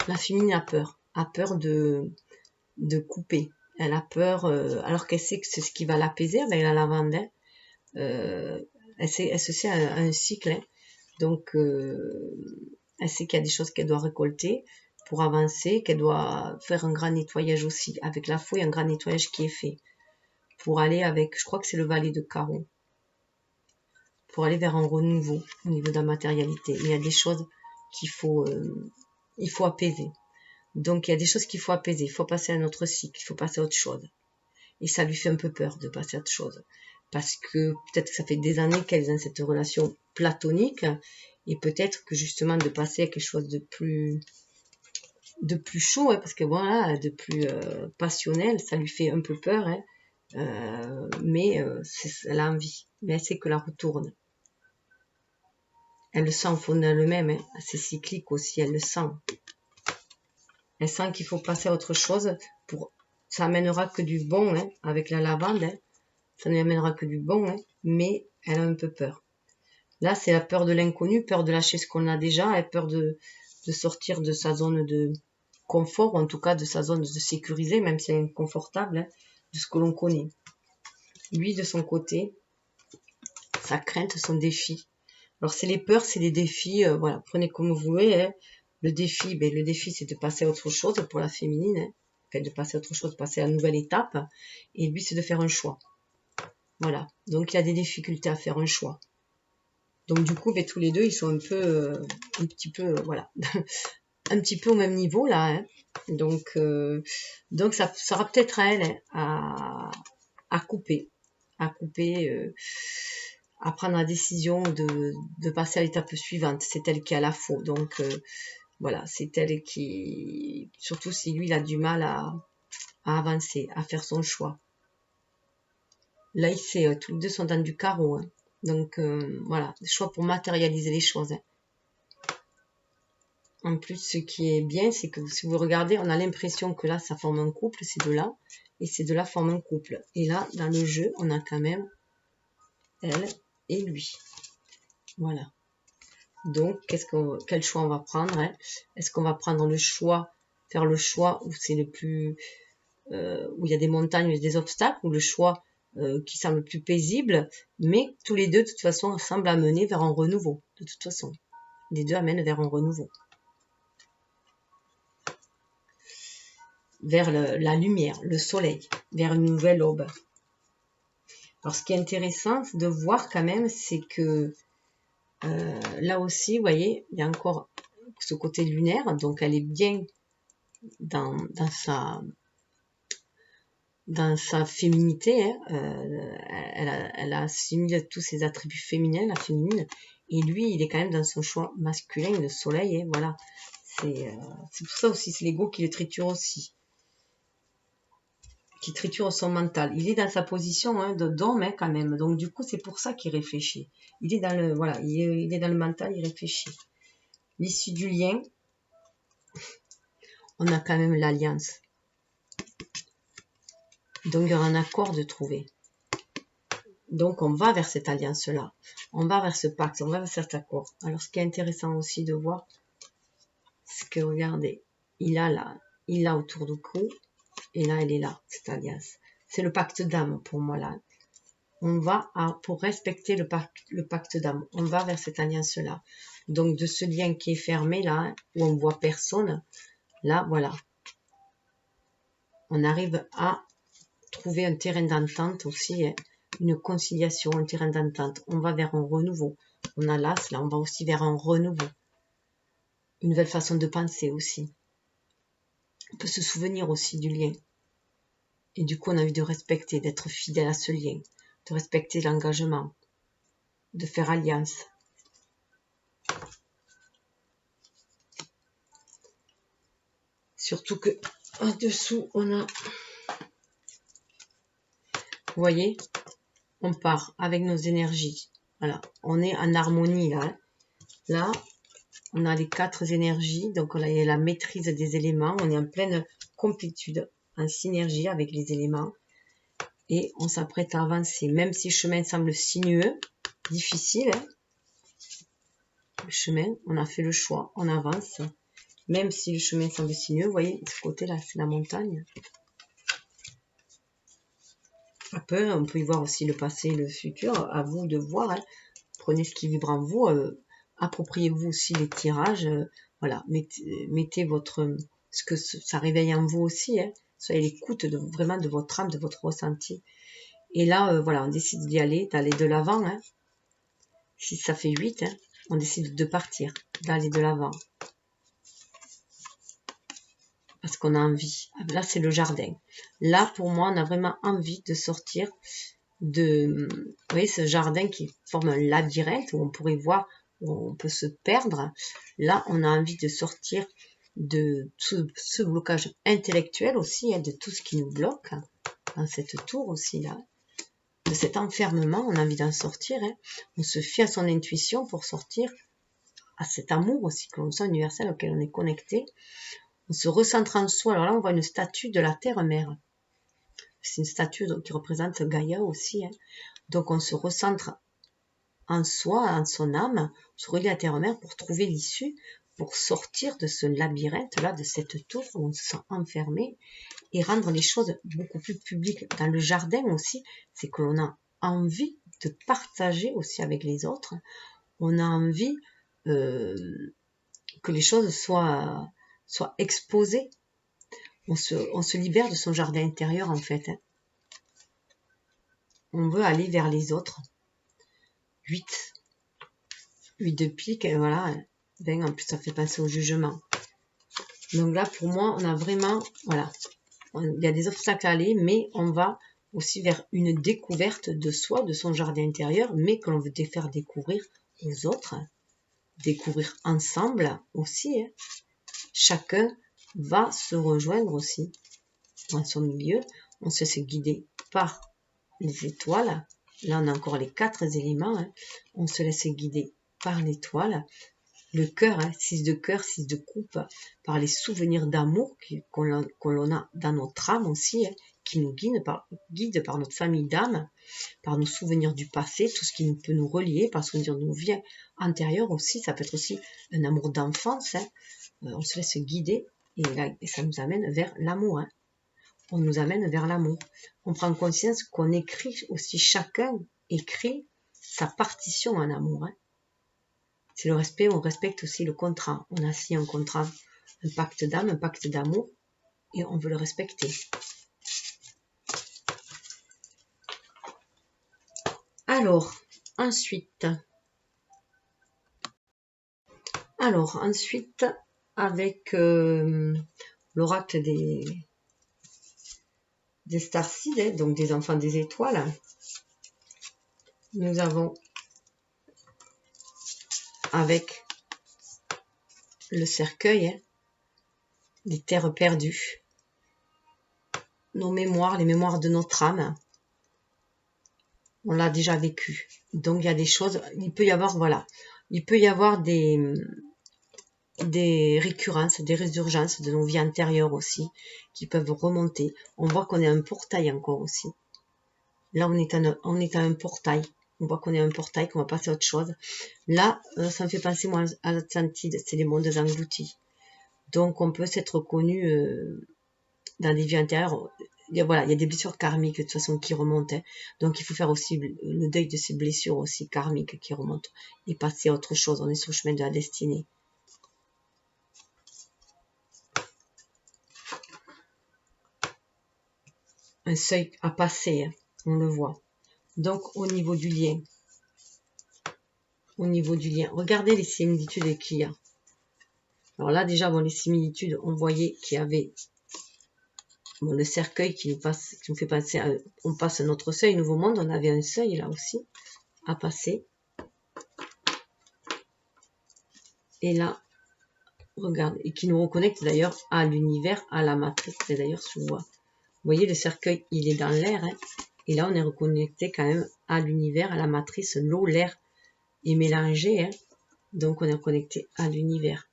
La féminine a peur de couper. Elle a peur, alors qu'elle sait que c'est ce qui va l'apaiser avec la lavande. Hein. Elle se sait à un cycle. Hein. Donc, elle sait qu'il y a des choses qu'elle doit récolter pour avancer, qu'elle doit faire un grand nettoyage aussi. Avec la fouille, un grand nettoyage qui est fait. Pour aller avec, je crois que c'est le valet de carreau. Pour aller vers un renouveau au niveau de la matérialité. Il y a des choses qu'il faut, il faut apaiser. Donc, il y a des choses qu'il faut apaiser. Il faut passer à un autre cycle. Il faut passer à autre chose. Et ça lui fait un peu peur de passer à autre chose. Parce que peut-être que ça fait des années qu'elles ont cette relation platonique. Et peut-être que justement de passer à quelque chose de plus chaud, hein, parce que voilà, de plus passionnel, ça lui fait un peu peur. Hein, mais elle a envie. Mais elle sait que la retourne. Elle le sent au fond d'elle-même. Hein, c'est cyclique aussi, elle le sent. Elle sent qu'il faut passer à autre chose. Ça amènera que du bon, hein, avec la lavande. Hein, ça ne lui amènera que du bon, hein, mais elle a un peu peur. Là, c'est la peur de l'inconnu, peur de lâcher ce qu'on a déjà, elle a peur de sortir de sa zone de confort, ou en tout cas de sa zone de sécurité, même si elle est inconfortable, hein, de ce que l'on connaît. Lui, de son côté, sa crainte, son défi. Alors, c'est les peurs, c'est les défis, voilà, prenez comme vous voulez. Hein. Le défi, c'est de passer à autre chose pour la féminine, hein. Enfin, de passer à autre chose, de passer à une nouvelle étape. Et lui, c'est de faire un choix. Voilà. Donc, il y a des difficultés à faire un choix. Donc, du coup, tous les deux, ils sont un petit peu, voilà, un petit peu au même niveau, là. Hein. Donc, ça sera peut-être à elle, hein, à couper, à prendre la décision de passer à l'étape suivante. C'est elle qui a la faux. Donc, voilà, c'est elle qui, surtout si lui, il a du mal à avancer, à faire son choix. Là, il sait, tous les deux sont dans du carreau. Hein. Donc, voilà, choix pour matérialiser les choses. Hein. En plus, ce qui est bien, c'est que si vous regardez, on a l'impression que là, ça forme un couple, ces deux-là, et ces deux-là forment un couple. Et là, dans le jeu, on a quand même elle et lui. Voilà. Donc, quel choix on va prendre, hein? Est-ce qu'on va prendre le choix, faire le choix où c'est le plus, où il y a des montagnes, et des obstacles, ou le choix qui semble le plus paisible, mais tous les deux, de toute façon, semblent amener vers un renouveau. De toute façon, les deux amènent vers un renouveau. Vers la lumière, le soleil, vers une nouvelle aube. Alors, ce qui est intéressant de voir quand même, c'est que là aussi, vous voyez, il y a encore ce côté lunaire, donc elle est bien dans sa féminité, hein, elle assimile tous ses attributs féminins, la féminine, et lui, il est quand même dans son choix masculin, le soleil, hein, voilà. C'est pour ça aussi, c'est l'ego qui le triture aussi. Qui triture son mental. Il est dans sa position, hein, d'homme, hein, quand même. Donc du coup, c'est pour ça qu'il réfléchit. Il est dans le, voilà, il est dans le mental, il réfléchit. L'issue du lien, on a quand même l'alliance. Donc il y aura un accord de trouver. Donc on va vers cette alliance-là. On va vers ce pacte, on va vers cet accord. Alors ce qui est intéressant aussi de voir, c'est que regardez, il a autour du cou, et là elle est là, cette alliance. C'est le pacte d'âme pour moi là. On va pour respecter le pacte d'âme, on va vers cette alliance-là. Donc de ce lien qui est fermé là, où on voit personne, là voilà. On arrive à trouver un terrain d'entente aussi, hein, une conciliation, un terrain d'entente. On va vers un renouveau. On a l'as, là on va aussi vers un renouveau. Une nouvelle façon de penser aussi. On peut se souvenir aussi du lien. Et du coup, on a envie de respecter, d'être fidèle à ce lien, de respecter l'engagement, de faire alliance. Surtout que en dessous, on a, vous voyez, on part avec nos énergies. Voilà, on est en harmonie là. Hein. Là, on a les 4 énergies, donc on a la maîtrise des éléments. On est en pleine complétude, en synergie avec les éléments. Et on s'apprête à avancer, même si le chemin semble sinueux, difficile. Hein. Le chemin, on a fait le choix, on avance. Même si le chemin semble sinueux, vous voyez, ce côté-là, c'est la montagne. Après, on peut y voir aussi le passé et le futur. À vous de voir. Hein. Prenez ce qui vibre en vous. Appropriez-vous aussi les tirages. Voilà, mettez votre ce que ça réveille en vous aussi. Hein. Soyez à l'écoute vraiment de votre âme, de votre ressenti. Et là, voilà, on décide d'y aller, d'aller de l'avant. Hein. Si ça fait 8, hein, on décide de partir, d'aller de l'avant. Parce qu'on a envie. Là, c'est le jardin. Là, pour moi, on a vraiment envie de sortir de, vous voyez, ce jardin qui forme un labyrinthe où on pourrait voir, où on peut se perdre. Là, on a envie de sortir de tout ce blocage intellectuel aussi, hein, de tout ce qui nous bloque dans cette tour aussi là, de cet enfermement. On a envie d'en sortir. Hein. On se fie à son intuition pour sortir à cet amour aussi que l'on sent universel auquel on est connecté. On se recentre en soi. Alors là, on voit une statue de la Terre-Mère. C'est une statue qui représente Gaïa aussi. Hein. Donc, on se recentre en soi, en son âme, on se relie à la Terre-Mère pour trouver l'issue, pour sortir de ce labyrinthe-là, de cette tour où on se sent enfermé et rendre les choses beaucoup plus publiques. Dans le jardin aussi, c'est que l'on a envie de partager aussi avec les autres. On a envie que les choses soient exposées. On se libère de son jardin intérieur en fait. Hein. On veut aller vers les autres. 8 de pique, voilà. Ben, en plus, ça fait penser au jugement. Donc là, pour moi, on a vraiment, voilà, il y a des obstacles à aller, mais on va aussi vers une découverte de soi, de son jardin intérieur, mais que l'on veut faire découvrir aux autres, découvrir ensemble aussi. Hein. Chacun va se rejoindre aussi dans son milieu. On se laisse guider par les étoiles. Là, on a encore les 4 éléments. Hein. On se laisse guider par l'étoile. Le cœur, hein, 6 de cœur, 6 de coupe, par les souvenirs d'amour qu'on a dans notre âme aussi, hein, qui nous guide par notre famille d'âme, par nos souvenirs du passé, tout ce qui peut nous relier, par souvenir de nos vies antérieures aussi. Ça peut être aussi un amour d'enfance. Hein. On se laisse guider et ça nous amène vers l'amour. Hein. On nous amène vers l'amour. On prend conscience qu'on écrit aussi, chacun écrit sa partition en amour. Hein. C'est le respect, on respecte aussi le contrat. On a signé un contrat, un pacte d'âme, un pacte d'amour, et on veut le respecter. Alors, ensuite, avec l'oracle des starseeds, donc des enfants des étoiles, nous avons avec le cercueil, hein, les terres perdues, nos mémoires, les mémoires de notre âme, on l'a déjà vécu. Donc il y a des choses, il peut y avoir, voilà, il peut y avoir des récurrences, des résurgences de nos vies antérieures aussi, qui peuvent remonter. On voit qu'on est un portail encore aussi. Là, on est à un portail. On voit qu'on est à un portail, qu'on va passer à autre chose. Là, ça me fait penser, moi, à l'Atlantide. C'est les mondes engloutis. Donc, on peut s'être connu dans des vies antérieures. Il y a des blessures karmiques, de toute façon, qui remontent. Hein. Donc, il faut faire aussi le deuil de ces blessures aussi karmiques qui remontent. Et passer à autre chose. On est sur le chemin de la destinée. Un seuil à passer, hein, on le voit. Donc, au niveau du lien, regardez les similitudes qu'il y a. Alors là, déjà, bon, les similitudes, on voyait qu'il y avait Bon, le cercueil qui nous fait passer, on passe notre seuil, nouveau monde, on avait un seuil là aussi à passer. Et là, regarde, et qui nous reconnecte d'ailleurs à l'univers, à la matrice. Et d'ailleurs, vous voyez, le cercueil, il est dans l'air, hein, et là, on est reconnecté quand même à l'univers, à la matrice. L'eau, l'air est mélangé, hein, donc on est connecté à l'univers.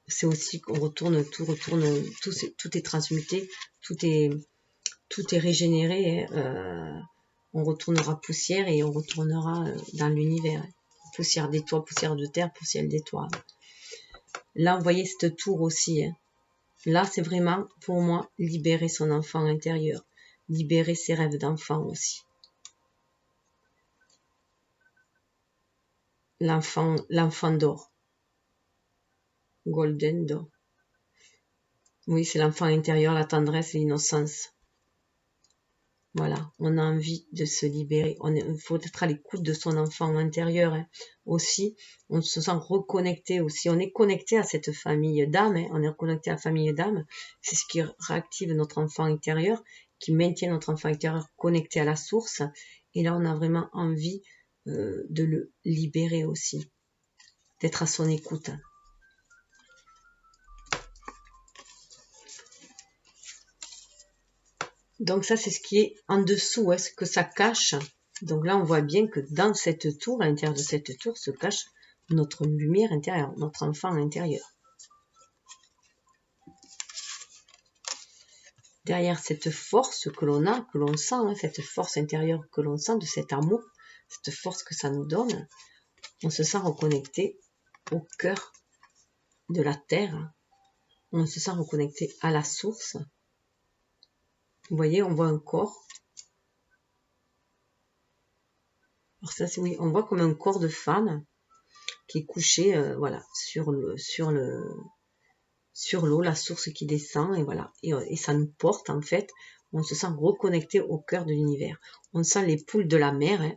C'est aussi qu'on retourne, tout est transmuté, tout est régénéré. On retournera poussière et on retournera dans l'univers. Poussière d'étoiles, poussière de terre, poussière d'étoiles. Là, vous voyez cette tour aussi. Hein. Là, c'est vraiment, pour moi, libérer son enfant intérieur. Libérer ses rêves d'enfant aussi. L'enfant d'or. Golden d'or. Oui, c'est l'enfant intérieur, la tendresse et l'innocence. Voilà, on a envie de se libérer. Il faut être à l'écoute de son enfant intérieur, hein. Aussi. On se sent reconnecté aussi. On est connecté à cette famille d'âme. Hein. On est reconnecté à la famille d'âme. C'est ce qui réactive notre enfant intérieur, qui maintient notre enfant intérieur connecté à la source. Et là, on a vraiment envie de le libérer aussi, d'être à son écoute. Donc ça, c'est ce qui est en dessous, hein, ce que ça cache. Donc là, on voit bien que dans cette tour, à l'intérieur de cette tour, se cache notre lumière intérieure, notre enfant intérieur. Derrière cette force que l'on a, que l'on sent, hein, cette force intérieure que l'on sent, de cet amour, cette force que ça nous donne, on se sent reconnecté au cœur de la terre. On se sent reconnecté à la source. Vous voyez, on voit un corps. Alors ça, c'est oui, on voit comme un corps de femme qui est couché, voilà, sur l'eau, la source qui descend, et voilà, et ça nous porte en fait. On se sent reconnecté au cœur de l'univers. On sent les poules de la mer, hein,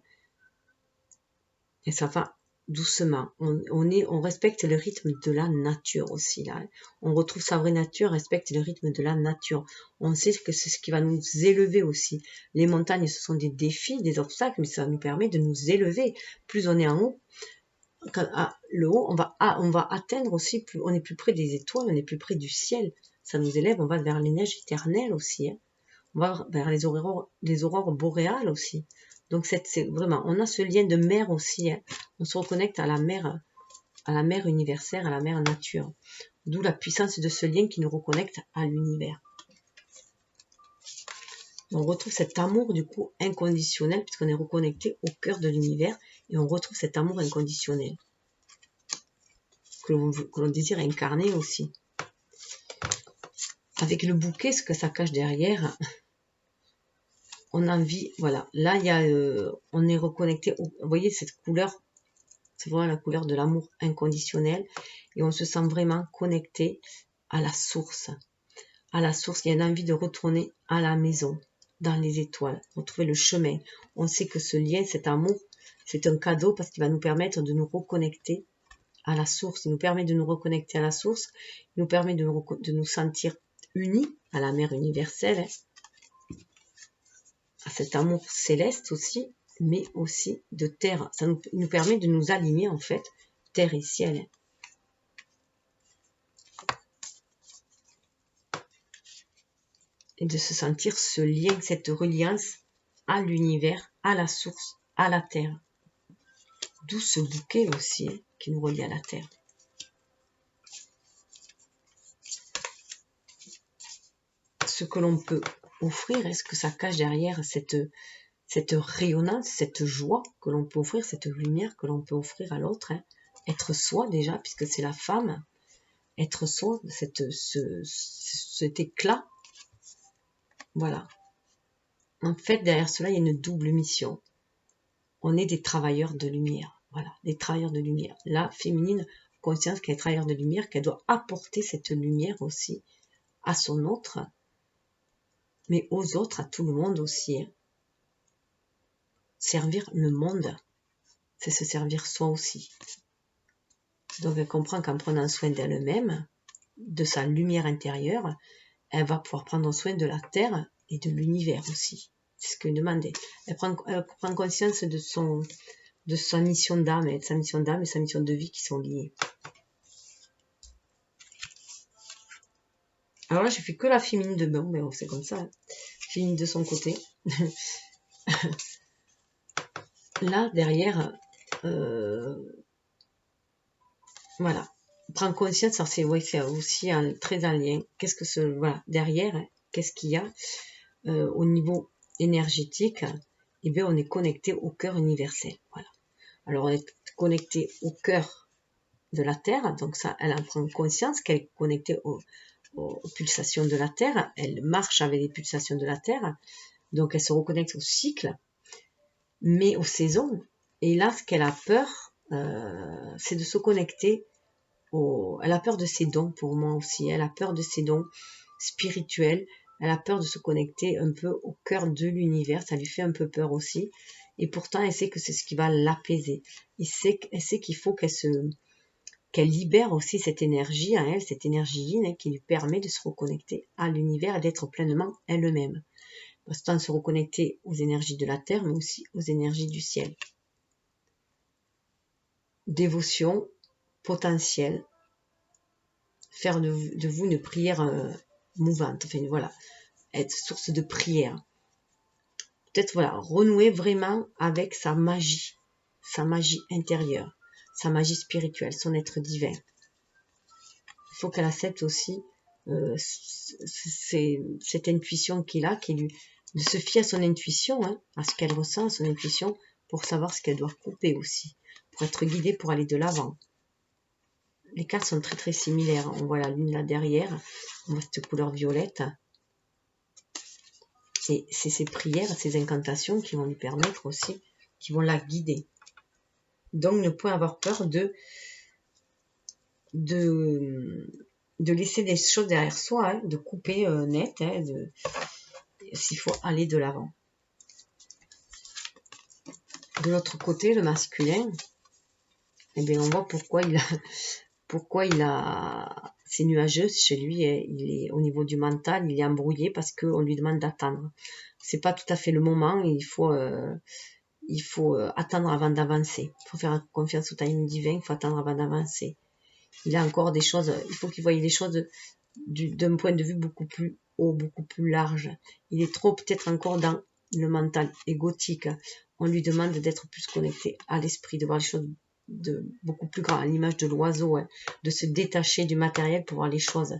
et ça va doucement. On respecte le rythme de la nature aussi là. Hein. On retrouve sa vraie nature, respecte le rythme de la nature. On sait que c'est ce qui va nous élever aussi. Les montagnes, ce sont des défis, des obstacles, mais ça nous permet de nous élever. Plus on est en haut, le haut, on va atteindre aussi, on est plus près des étoiles, on est plus près du ciel. Ça nous élève, on va vers les neiges éternelles aussi. Hein. On va vers les aurores boréales aussi. Donc c'est vraiment, on a ce lien de mer aussi. Hein. On se reconnecte à la mer universelle, à la mer nature. D'où la puissance de ce lien qui nous reconnecte à l'univers. On retrouve cet amour du coup inconditionnel puisqu'on est reconnecté au cœur de l'univers et on retrouve cet amour inconditionnel que l'on désire incarner aussi. Avec le bouquet, ce que ça cache derrière, on a envie, voilà, là il y a, on est reconnecté, vous voyez cette couleur, c'est vraiment la couleur de l'amour inconditionnel et on se sent vraiment connecté à la source. À la source, il y a une envie de retourner à la maison, dans les étoiles, retrouver le chemin. On sait que ce lien, cet amour, c'est un cadeau parce qu'il va nous permettre de nous reconnecter à la source. Il nous permet de nous reconnecter à la source. Il nous permet de nous sentir unis à la mère universelle, hein, à cet amour céleste aussi, mais aussi de terre. Ça nous permet de nous aligner en fait, terre et ciel. Hein. Et de se sentir ce lien, cette reliance à l'univers, à la source, à la terre. D'où ce bouquet aussi, hein, qui nous relie à la terre. Ce que l'on peut offrir, est-ce que ça cache derrière cette rayonnance, cette joie que l'on peut offrir, cette lumière que l'on peut offrir à l'autre, hein. Être soi déjà, puisque c'est la femme, être soi, cet éclat. Voilà. En fait, derrière cela, il y a une double mission. On est des travailleurs de lumière. Voilà, des travailleurs de lumière. La féminine, conscience qu'elle est travailleur de lumière, qu'elle doit apporter cette lumière aussi à son autre, mais aux autres, à tout le monde aussi. Hein. Servir le monde, c'est se servir soi aussi. Donc elle comprend qu'en prenant soin d'elle-même, de sa lumière intérieure, elle va pouvoir prendre soin de la Terre et de l'univers aussi. C'est ce que demandait. Elle prend conscience de sa mission d'âme et sa mission de vie qui sont liées. Alors là, j'ai fait que la féminine de bain, mais bon, c'est comme ça. Hein. Féminine de son côté. Là, derrière, voilà. Prendre conscience, c'est aussi très en lien. Qu'est-ce que voilà, derrière, hein, qu'est-ce qu'il y a au niveau énergétique? Eh bien, on est connecté au cœur universel. Voilà. Alors, on est connecté au cœur de la Terre. Donc ça, elle en prend conscience qu'elle est connectée aux pulsations de la Terre. Elle marche avec les pulsations de la Terre. Donc, elle se reconnecte au cycle, mais aux saisons. Et là, ce qu'elle a peur, c'est de se connecter elle a peur de ses dons pour moi aussi. Elle a peur de ses dons spirituels. Elle a peur de se connecter un peu au cœur de l'univers. Ça lui fait un peu peur aussi. Et pourtant, elle sait que c'est ce qui va l'apaiser. Elle sait qu'il faut qu'elle libère aussi cette énergie à elle, cette énergie yin qui lui permet de se reconnecter à l'univers et d'être pleinement elle-même. Parce que se reconnecter aux énergies de la terre, mais aussi aux énergies du ciel. Dévotion, potentiel, faire de vous une prière mouvante, enfin voilà, être source de prière. Peut-être voilà, renouer vraiment avec sa magie intérieure, sa magie spirituelle, son être divin. Il faut qu'elle accepte aussi cette intuition qu'il a, de se fier à son intuition, hein, à ce qu'elle ressent, à son intuition, pour savoir ce qu'elle doit couper aussi, pour être guidée, pour aller de l'avant. Les cartes sont très très similaires. On voit la lune là derrière, on voit cette couleur violette. Et c'est ces prières, ces incantations qui vont lui permettre aussi, qui vont la guider. Donc ne point avoir peur de laisser des choses derrière soi, hein, de couper net, hein, s'il faut aller de l'avant. De l'autre côté, le masculin, eh bien, on voit pourquoi c'est nuageux chez lui. Il est au niveau du mental, il est embrouillé parce qu'on lui demande d'attendre. C'est pas tout à fait le moment. Il faut attendre avant d'avancer. Il faut faire confiance au timing divin. Il faut attendre avant d'avancer. Il a encore des choses. Il faut qu'il voie les choses d'un point de vue beaucoup plus haut, beaucoup plus large. Il est trop peut-être encore dans le mental égotique. On lui demande d'être plus connecté à l'esprit, de voir les choses de beaucoup plus grand, à l'image de l'oiseau, hein, de se détacher du matériel pour voir les choses,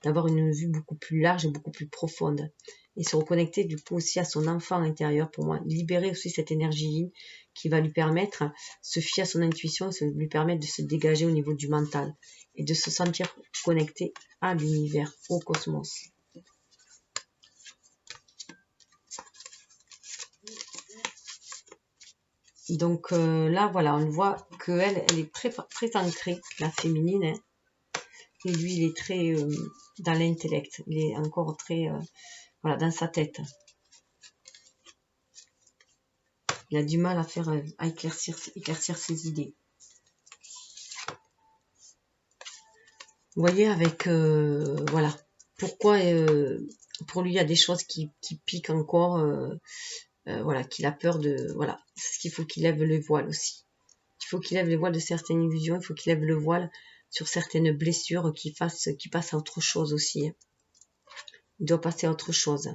d'avoir une vue beaucoup plus large et beaucoup plus profonde. Et se reconnecter du coup aussi à son enfant intérieur, pour moi, libérer aussi cette énergie qui va lui permettre, se fier à son intuition, lui permettre de se dégager au niveau du mental et de se sentir connecté à l'univers, au cosmos. Donc là, voilà, on voit qu'elle est très, très ancrée, la féminine, hein, et lui, il est très dans l'intellect, il est encore très voilà, dans sa tête. Il a du mal à éclaircir ses idées. Vous voyez, avec voilà, pourquoi pour lui il y a des choses qui piquent encore, voilà, qu'il a peur de, voilà, c'est ce qu'il faut qu'il lève le voile aussi. Il faut qu'il lève le voile de certaines illusions, il faut qu'il lève le voile sur certaines blessures, qu'il passe à autre chose aussi. Il doit passer à autre chose.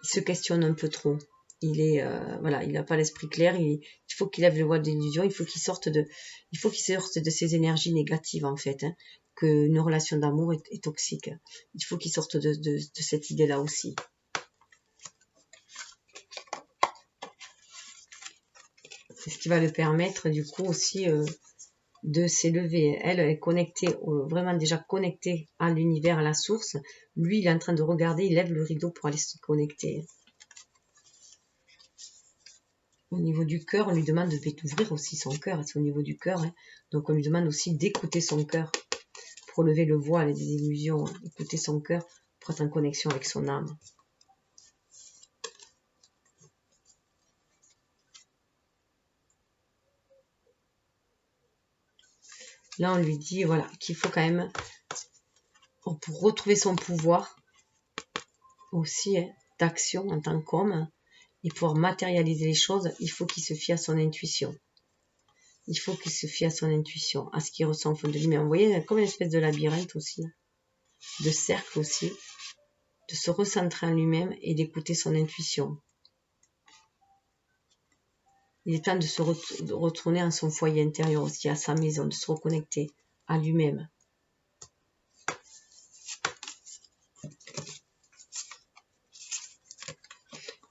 Il se questionne un peu trop. Il est voilà, il n'a pas l'esprit clair. Il faut qu'il lève le voile d'illusion. Il faut qu'il sorte de ces énergies négatives en fait. Hein, que une relation d'amour est toxique. Il faut qu'il sorte de cette idée-là aussi. C'est ce qui va le permettre du coup aussi de s'élever. Elle est connectée, vraiment déjà connectée à l'univers, à la source. Lui, il est en train de regarder, il lève le rideau pour aller se connecter. Au niveau du cœur, on lui demande d'ouvrir aussi son cœur. C'est au niveau du cœur. Hein. Donc on lui demande aussi d'écouter son cœur pour lever le voile des illusions. Hein. Écouter son cœur pour être en connexion avec son âme. Là, on lui dit, voilà, qu'il faut quand même, pour retrouver son pouvoir aussi, hein, d'action en tant qu'homme, et pouvoir matérialiser les choses, il faut qu'il se fie à son intuition. Il faut qu'il se fie à son intuition, à ce qu'il ressent au fond de lui. Mais vous voyez, comme une espèce de labyrinthe aussi, de cercle aussi, de se recentrer en lui-même et d'écouter son intuition. Il est temps de se retourner à son foyer intérieur aussi, à sa maison, de se reconnecter à lui-même.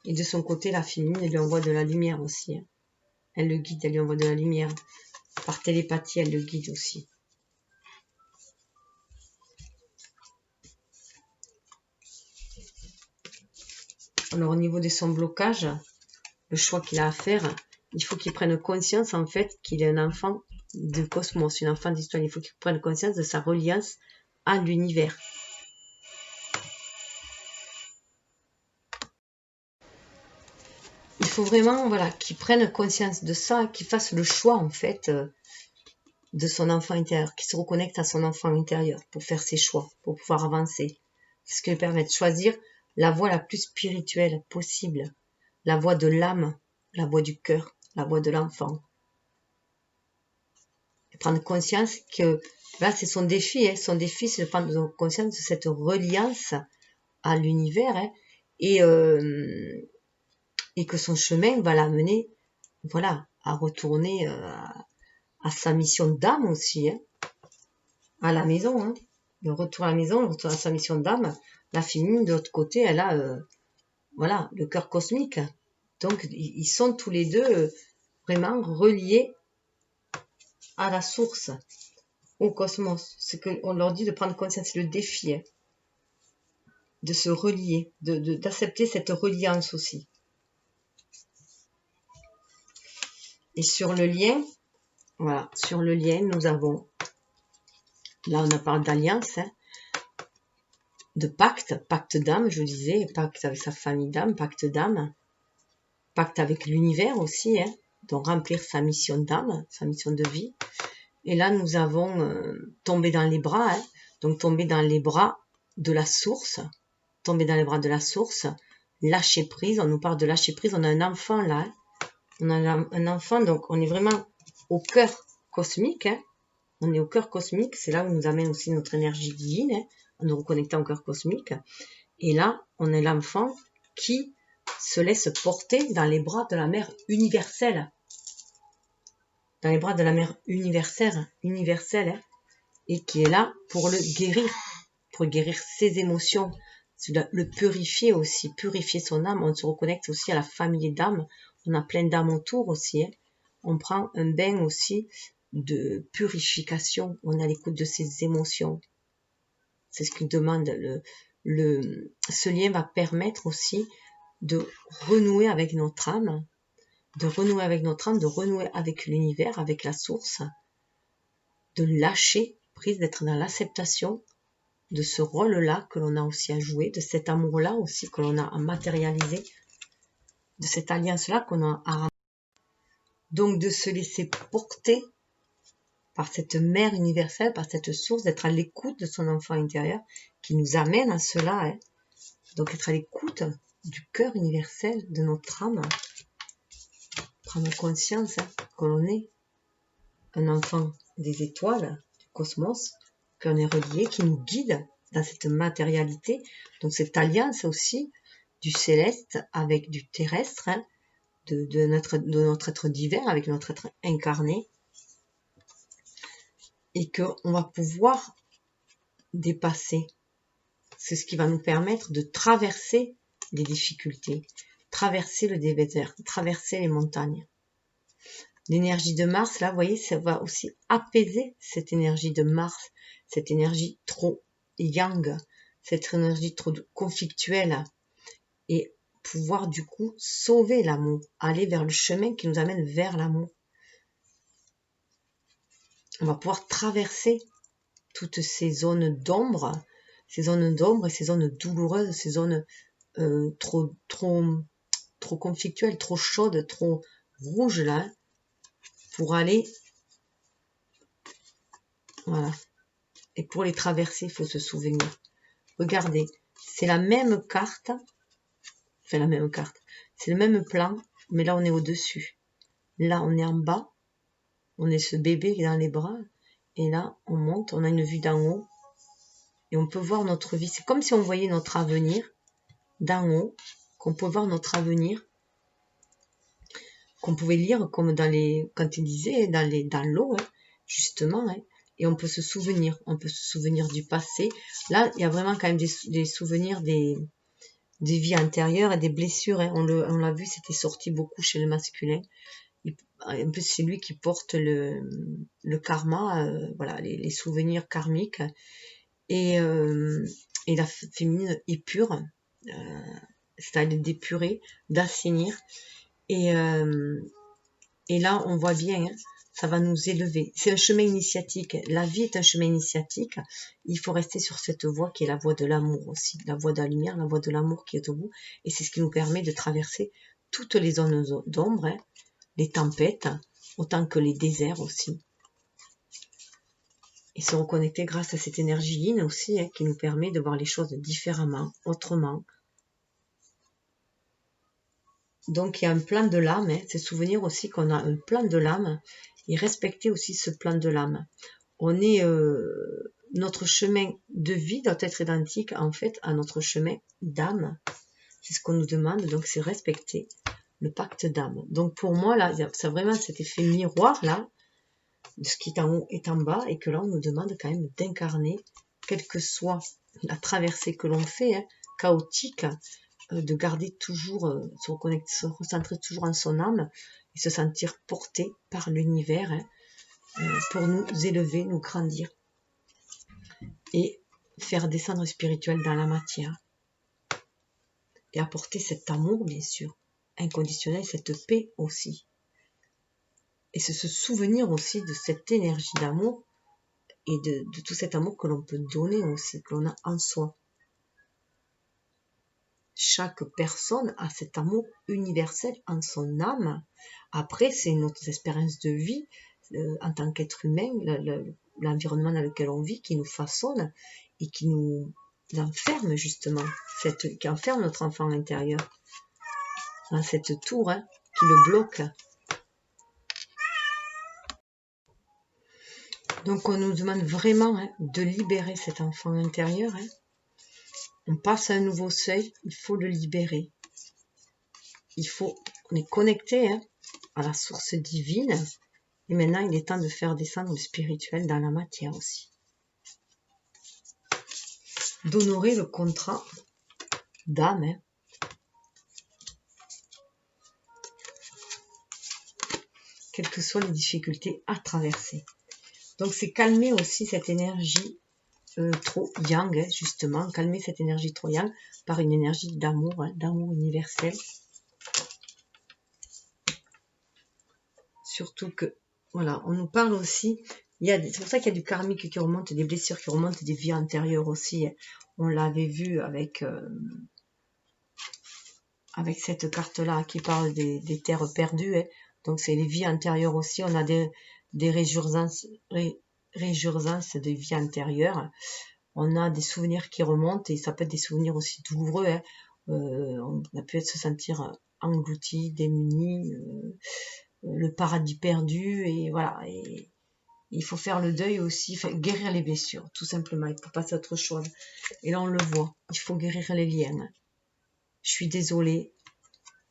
Et de son côté, la féminine, elle lui envoie de la lumière aussi. Hein. Elle le guide, elle lui envoie de la lumière. Par télépathie, elle le guide aussi. Alors au niveau de son blocage, le choix qu'il a à faire, il faut qu'il prenne conscience en fait qu'il est un enfant de cosmos, un enfant d'histoire. Il faut qu'il prenne conscience de sa reliance à l'univers. Il faut vraiment voilà, qu'il prenne conscience de ça, qu'il fasse le choix en fait de son enfant intérieur, qu'il se reconnecte à son enfant intérieur pour faire ses choix, pour pouvoir avancer. C'est ce qui lui permet de choisir la voie la plus spirituelle possible, la voie de l'âme, la voie du cœur, la voie de l'enfant. Et prendre conscience que là, c'est son défi. Hein. Son défi, c'est de prendre conscience de cette reliance à l'univers hein, et que son chemin va l'amener voilà, à retourner à sa mission d'âme aussi, hein, à la maison. Hein. Le retour à la maison, le retour à sa mission d'âme. La féminine, de l'autre côté, elle a voilà, le cœur cosmique. Donc, ils sont tous les deux vraiment reliés à la source, au cosmos. Ce qu'on leur dit de prendre conscience, c'est le défi, hein, de se relier, d'accepter cette reliance aussi. Et sur le lien, voilà, sur le lien, nous avons, là on a parlé d'alliance, hein, de pacte, pacte d'âme, je disais, pacte avec sa famille d'âme, pacte d'âme, pacte avec l'univers aussi, hein, donc remplir sa mission d'âme, sa mission de vie. Et là, nous avons tombé dans les bras, hein, donc tombé dans les bras de la source, tomber dans les bras de la source, lâcher prise, on nous parle de lâcher prise, on a un enfant là, hein, on a un enfant, donc on est vraiment au cœur cosmique, hein, on est au cœur cosmique, c'est là où nous amène aussi notre énergie divine, hein, en nous reconnectant au cœur cosmique, et là, on est l'enfant qui se laisse porter dans les bras de la mère universelle, dans les bras de la mère universelle, hein, et qui est là pour le guérir, pour guérir ses émotions, le purifier aussi, purifier son âme. On se reconnecte aussi à la famille d'âmes. On a plein d'âmes autour aussi. Hein. On prend un bain aussi de purification. On est à l'écoute de ses émotions. C'est ce qu'il demande. Ce lien va permettre aussi de renouer avec notre âme, de renouer avec l'univers, avec la source, de lâcher prise, d'être dans l'acceptation de ce rôle-là que l'on a aussi à jouer, de cet amour-là aussi que l'on a à matérialiser, de cette alliance-là qu'on a à... Donc de se laisser porter par cette mère universelle, par cette source, d'être à l'écoute de son enfant intérieur qui nous amène à cela. Hein. Donc être à l'écoute du cœur universel de notre âme, prendre conscience hein, que l'on est un enfant des étoiles, du cosmos, qu'on est relié, qui nous guide dans cette matérialité, donc cette alliance aussi du céleste avec du terrestre, hein, de notre être divin avec notre être incarné, et qu'on va pouvoir dépasser. C'est ce qui va nous permettre de traverser les difficultés, traverser le désert, traverser les montagnes. L'énergie de Mars, là, vous voyez, ça va aussi apaiser cette énergie de Mars, cette énergie trop yang, cette énergie trop conflictuelle, et pouvoir du coup sauver l'amour, aller vers le chemin qui nous amène vers l'amour. On va pouvoir traverser toutes ces zones d'ombre et ces zones douloureuses, ces zones trop conflictuelles, trop chaudes, trop rouges là, pour aller Voilà. Et pour les traverser, il faut se souvenir. Regardez, c'est la même carte. Enfin, la même carte. C'est le même plan, mais là, on est au-dessus. Là, on est en bas. On est ce bébé qui est dans les bras. Et là, on monte, on a une vue d'en haut. Et on peut voir notre vie. C'est comme si on voyait notre avenir d'en haut, qu'on peut voir notre avenir, qu'on pouvait lire comme dans les, quand il disait, dans l'eau, hein, justement, hein, et on peut se souvenir du passé. Là, il y a vraiment quand même des souvenirs des vies antérieures et des blessures, hein. On l'a vu, c'était sorti beaucoup chez le masculin. Un peu, c'est lui qui porte le karma, voilà, les souvenirs karmiques, et la féminine est pure, c'est-à-dire d'épurer, d'assainir. Et là, on voit bien, hein, ça va nous élever. C'est un chemin initiatique. La vie est un chemin initiatique. Il faut rester sur cette voie qui est la voie de l'amour aussi. La voie de la lumière, la voie de l'amour qui est au bout. Et c'est ce qui nous permet de traverser toutes les zones d'ombre, hein, les tempêtes, autant que les déserts aussi. Et se reconnecter grâce à cette énergie yin aussi, hein, qui nous permet de voir les choses différemment, autrement. Donc il y a un plan de l'âme, hein, c'est souvenir aussi qu'on a un plan de l'âme et respecter aussi ce plan de l'âme. On est, notre chemin de vie doit être identique en fait à notre chemin d'âme. C'est ce qu'on nous demande, donc c'est respecter le pacte d'âme. Donc pour moi là, c'est vraiment cet effet miroir là, de ce qui est en haut est en bas, et que là on nous demande quand même d'incarner, quelle que soit la traversée que l'on fait, hein, chaotique, de garder toujours, se reconnecter, se recentrer toujours en son âme et se sentir porté par l'univers, hein, pour nous élever, nous grandir et faire descendre le spirituel dans la matière et apporter cet amour, bien sûr, inconditionnel, cette paix aussi. Et c'est se souvenir aussi de cette énergie d'amour et de tout cet amour que l'on peut donner aussi, que l'on a en soi. Chaque personne a cet amour universel en son âme. Après, c'est notre expérience de vie en tant qu'être humain, l'environnement dans lequel on vit qui nous façonne et qui nous enferme justement, qui enferme notre enfant intérieur dans cette tour, hein, qui le bloque. Donc on nous demande vraiment, hein, de libérer cet enfant intérieur, hein. On passe à un nouveau seuil, il faut le libérer. On est connecté, hein, à la source divine. Et maintenant, il est temps de faire descendre le spirituel dans la matière aussi. D'honorer le contrat d'âme, hein, quelles que soient les difficultés à traverser. Donc c'est calmer aussi cette énergie trop yang, hein, justement, calmer cette énergie trop yang par une énergie d'amour, hein, d'amour universel. Surtout que, voilà, on nous parle aussi, c'est pour ça qu'il y a du karmique qui remonte, des blessures qui remontent, des vies antérieures aussi. Hein. On l'avait vu avec cette carte-là qui parle des terres perdues. Hein. Donc c'est les vies antérieures aussi. On a des réjouissances des vies antérieures. On a des souvenirs qui remontent et ça peut être des souvenirs aussi douloureux. Hein. On a pu se sentir englouti, démuni, le paradis perdu, et voilà. Et il faut faire le deuil aussi, guérir les blessures, tout simplement. Il faut passer à autre chose. Et là, on le voit. Il faut guérir les liens. Je suis désolée.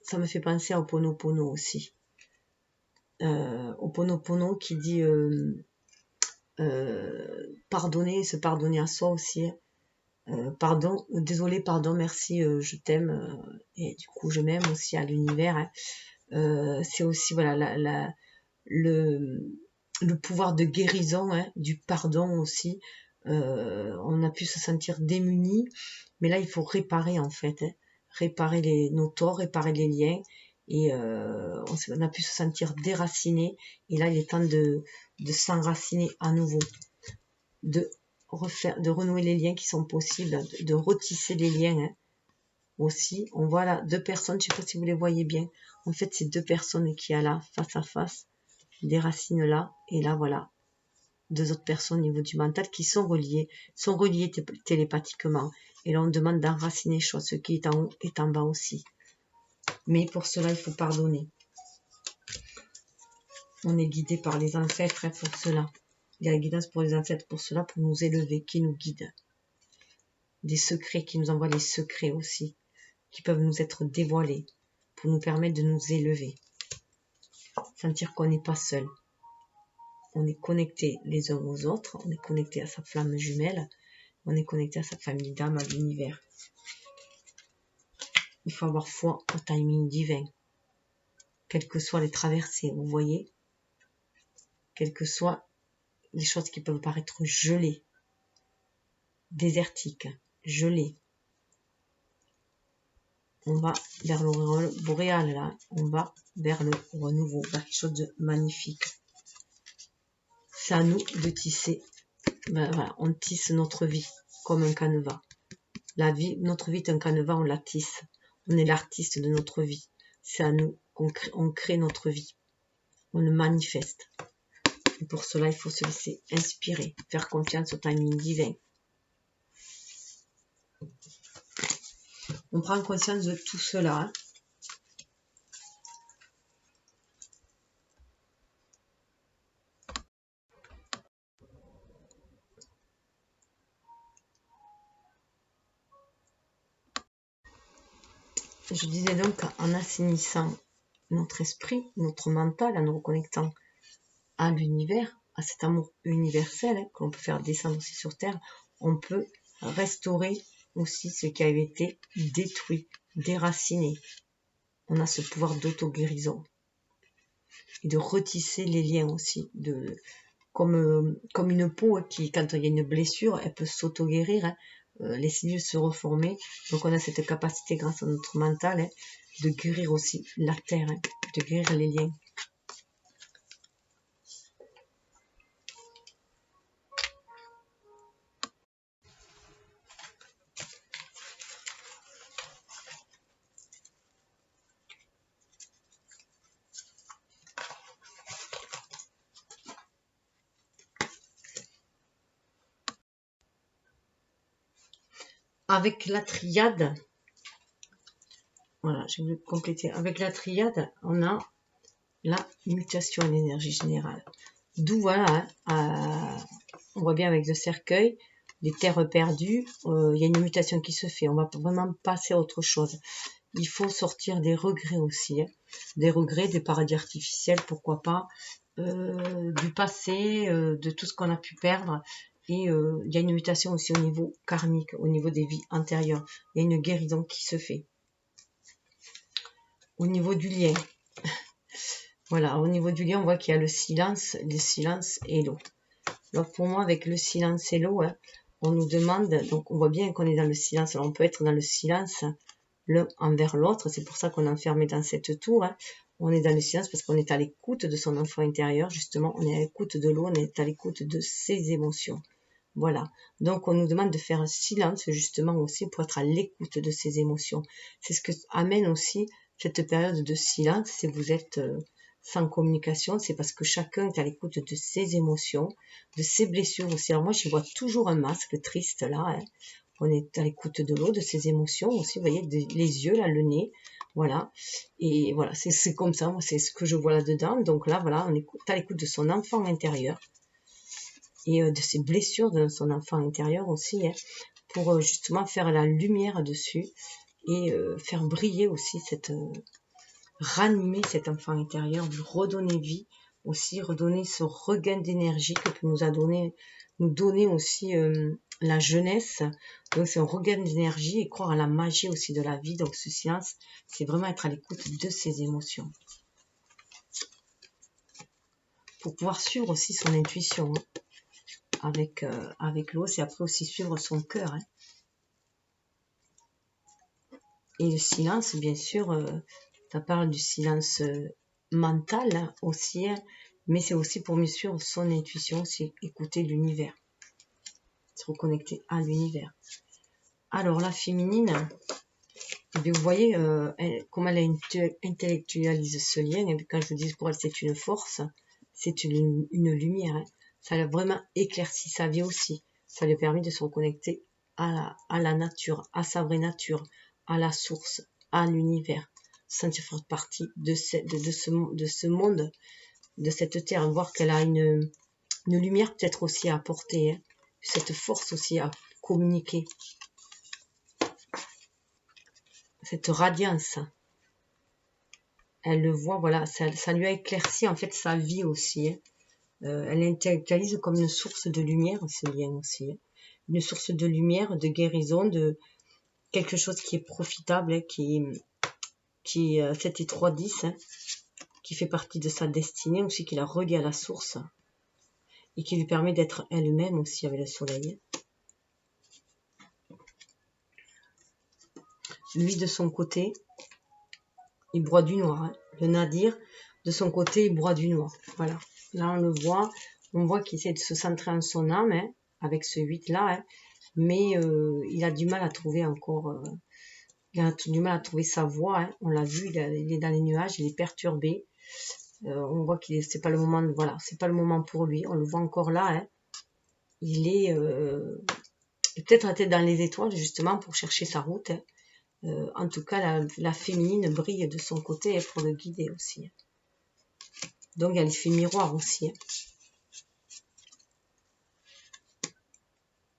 Ça me fait penser à Ho'oponopono aussi. Ho'oponopono qui dit pardonner, se pardonner à soi aussi. Pardon, désolé, pardon, merci, je t'aime, et du coup je m'aime aussi à l'univers. Hein. C'est aussi voilà le pouvoir de guérison, hein, du pardon aussi. On a pu se sentir démunis, mais là il faut réparer en fait, hein. Réparer nos torts, réparer les liens, et on a pu se sentir déraciné, et là il est temps de s'enraciner à nouveau, de renouer les liens qui sont possibles, de retisser les liens, hein. Aussi, on voit là deux personnes, je ne sais pas si vous les voyez bien, en fait c'est deux personnes qui sont là face à face, des racines là, et là voilà, deux autres personnes au niveau du mental qui sont reliées télépathiquement. Et là, on demande d'enraciner les choses. Ce qui est en haut est en bas aussi. Mais pour cela, il faut pardonner. On est guidé par les ancêtres pour cela. Il y a la guidance pour les ancêtres pour cela, pour nous élever, qui nous guident. Des secrets qui nous envoient les secrets aussi, qui peuvent nous être dévoilés pour nous permettre de nous élever. Sentir qu'on n'est pas seul. On est connecté les uns aux autres, on est connecté à sa flamme jumelle, on est connecté à sa famille d'âme, à l'univers. Il faut avoir foi au timing divin. Quelles que soient les traversées, vous voyez, quelles que soient les choses qui peuvent paraître gelées, désertiques, gelées. On va vers l'aurore boréale, là. On va vers le renouveau, vers quelque chose de magnifique. C'est à nous de tisser. Ben voilà, on tisse notre vie comme un canevas. La vie, notre vie est un canevas, on la tisse. On est l'artiste de notre vie. C'est à nous qu'on crée notre vie. On le manifeste. Et pour cela, il faut se laisser inspirer, faire confiance au timing divin. On prend conscience de tout cela. Hein. Je disais donc en assainissant notre esprit, notre mental, en nous reconnectant à l'univers, à cet amour universel hein, que l'on peut faire descendre aussi sur Terre, on peut restaurer aussi ce qui avait été détruit, déraciné. On a ce pouvoir d'auto-guérison et de retisser les liens aussi, comme une peau qui, quand il y a une blessure, elle peut s'auto-guérir, hein, les cellules se reformer. Donc on a cette capacité grâce à notre mental hein, de guérir aussi la terre, hein, de guérir les liens. Avec la triade, voilà, je vais compléter. Avec la triade, on a la mutation en énergie générale. D'où voilà, on voit bien avec le cercueil, les terres perdues, il y a une mutation qui se fait. On va vraiment passer à autre chose. Il faut sortir des regrets aussi, hein. Des regrets, des paradis artificiels, pourquoi pas, du passé, de tout ce qu'on a pu perdre. Et il y a une mutation aussi au niveau karmique, au niveau des vies antérieures. Il y a une guérison qui se fait. Au niveau du lien, voilà, au niveau du lien, on voit qu'il y a le silence et l'eau. Donc pour moi, avec le silence et l'eau, hein, on nous demande, donc on voit bien qu'on est dans le silence. Alors on peut être dans le silence l'un envers l'autre, c'est pour ça qu'on est enfermé dans cette tour. Hein. On est dans le silence parce qu'on est à l'écoute de son enfant intérieur, justement, on est à l'écoute de l'eau, on est à l'écoute de ses émotions. Voilà, donc on nous demande de faire un silence justement aussi pour être à l'écoute de ses émotions. C'est ce que amène aussi cette période de silence, si vous êtes sans communication, c'est parce que chacun est à l'écoute de ses émotions, de ses blessures aussi. Alors moi, je vois toujours un masque triste là, hein. On est à l'écoute de l'eau, de ses émotions aussi, vous voyez, les yeux, là, le nez, voilà. Et voilà, c'est comme ça, moi, c'est ce que je vois là-dedans. Donc là, voilà, on est à l'écoute de son enfant intérieur et de ses blessures de son enfant intérieur aussi, hein, pour justement faire la lumière dessus et faire briller aussi ranimer cet enfant intérieur, lui redonner vie, aussi redonner ce regain d'énergie que nous a donné, nous donner aussi la jeunesse. Donc c'est un regain d'énergie et croire à la magie aussi de la vie. Donc ce silence, c'est vraiment être à l'écoute de ses émotions. Pour pouvoir suivre aussi son intuition hein, avec l'eau, c'est après aussi suivre son cœur. Hein. Et le silence, bien sûr, ça parle du silence mental hein, aussi, hein, mais c'est aussi pour mieux suivre son intuition, c'est écouter l'univers, se reconnecter à l'univers. Alors la féminine, vous voyez comment elle intellectualise ce lien. Et quand je dis pour elle c'est une force, c'est une lumière. Hein. Ça lui a vraiment éclairci sa vie aussi. Ça lui a permis de se reconnecter à la nature, à sa vraie nature, à la source, à l'univers. Sentir faire partie de ce monde, de cette terre, voir qu'elle a une lumière peut-être aussi à apporter, hein, cette force aussi à communiquer, cette radiance. Elle le voit, voilà, ça lui a éclairci en fait sa vie aussi. Hein. Elle l'intellectualise comme une source de lumière, ce lien aussi. Hein. Une source de lumière, de guérison, de quelque chose qui est profitable, hein, qui cet étroit 10, hein, qui fait partie de sa destinée aussi, qui la relie à la source et qui lui permet d'être elle-même aussi avec le soleil. Lui, de son côté, il broie du noir. Hein. Le Nadir, de son côté, il broie du noir. Voilà. Là, on voit qu'il essaie de se centrer en son âme, hein, avec ce 8-là, hein, mais il a du mal à trouver encore... il a du mal à trouver sa voie. Hein. On l'a vu, il est dans les nuages, il est perturbé. On voit que c'est pas le moment, voilà, c'est pas le moment pour lui. On le voit encore là. Hein. Il est peut-être la tête dans les étoiles, justement, pour chercher sa route. Hein. En tout cas, la féminine brille de son côté pour le guider aussi. Donc, elle fait miroir aussi.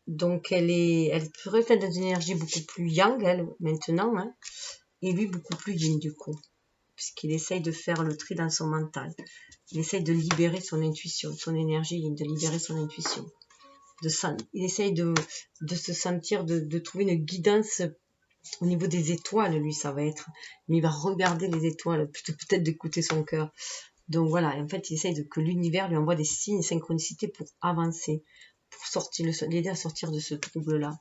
Donc, elle pourrait être dans une énergie beaucoup plus yang, elle, maintenant, hein, et lui, beaucoup plus yin, du coup, puisqu'il essaye de faire le tri dans son mental. Il essaye de libérer son intuition, son énergie yin, de libérer son intuition. Il essaye de se sentir, de trouver une guidance au niveau des étoiles, lui, ça va être. Mais il va regarder les étoiles, peut-être d'écouter son cœur. Donc voilà, en fait, il essaye que l'univers lui envoie des signes, synchronicités pour avancer, pour l'aider à sortir de ce trouble-là.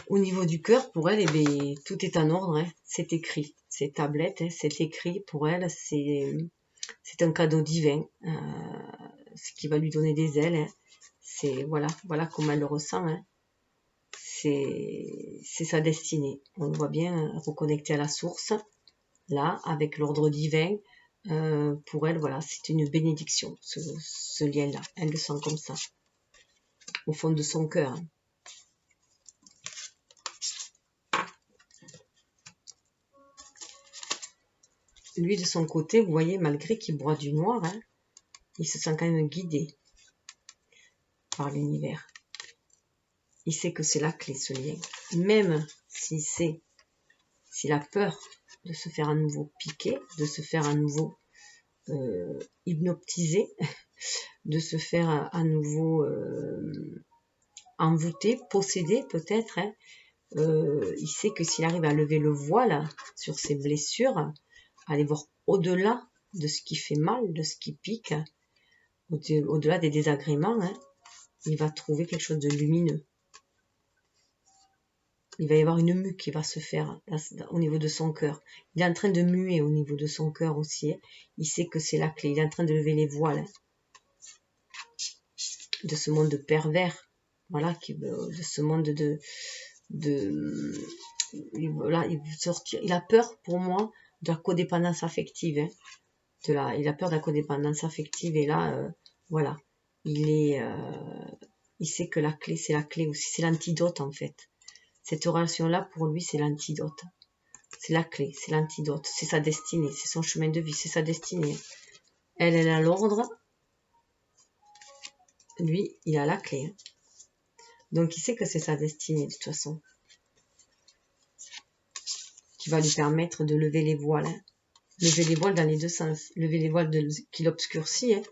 Au niveau du cœur, pour elle, eh bien, tout est en ordre, hein. C'est écrit. C'est tablette, hein. C'est écrit pour elle, c'est un cadeau divin, ce qui va lui donner des ailes. Hein. C'est voilà comment elle le ressent. Hein. C'est sa destinée. On le voit bien reconnecté à la source, là, avec l'ordre divin. Pour elle, voilà, c'est une bénédiction, ce lien-là. Elle le sent comme ça, au fond de son cœur. Hein. Lui, de son côté, vous voyez, malgré qu'il broie du noir, hein, il se sent quand même guidé par l'univers. Il sait que c'est la clé, ce lien. Même s'il a peur de se faire à nouveau piquer, de se faire à nouveau hypnotiser, de se faire à nouveau envoûter, posséder peut-être. Hein. Il sait que s'il arrive à lever le voile sur ses blessures, aller voir au-delà de ce qui fait mal, de ce qui pique, au-delà des désagréments, hein, il va trouver quelque chose de lumineux. Il va y avoir une mue qui va se faire au niveau de son cœur. Il est en train de muer au niveau de son cœur aussi. Hein. Il sait que c'est la clé. Il est en train de lever les voiles hein, de ce monde pervers. Voilà, de ce monde voilà, il veut sortir. Il a peur, pour moi, de la codépendance affective. Hein. Il a peur de la codépendance affective. Et là, voilà, il sait que la clé, c'est la clé aussi. C'est l'antidote, en fait. Cette relation-là, pour lui, c'est l'antidote. C'est la clé, c'est l'antidote. C'est sa destinée, c'est son chemin de vie, c'est sa destinée. Elle a l'ordre. Lui, il a la clé. Donc, il sait que c'est sa destinée, de toute façon. Qui va lui permettre de lever les voiles. Hein. Lever les voiles dans les deux sens. Lever les voiles qui l'obscurcit, hein,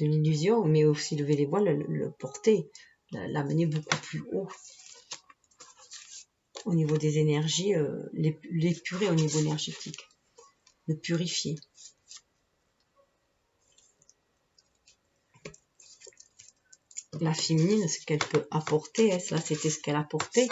de l'illusion, mais aussi lever les voiles, le porter, l'amener beaucoup plus haut. Au niveau des énergies, l'épurer au niveau énergétique. Le purifier. La féminine, ce qu'elle peut apporter, hein, ça c'était ce qu'elle apportait.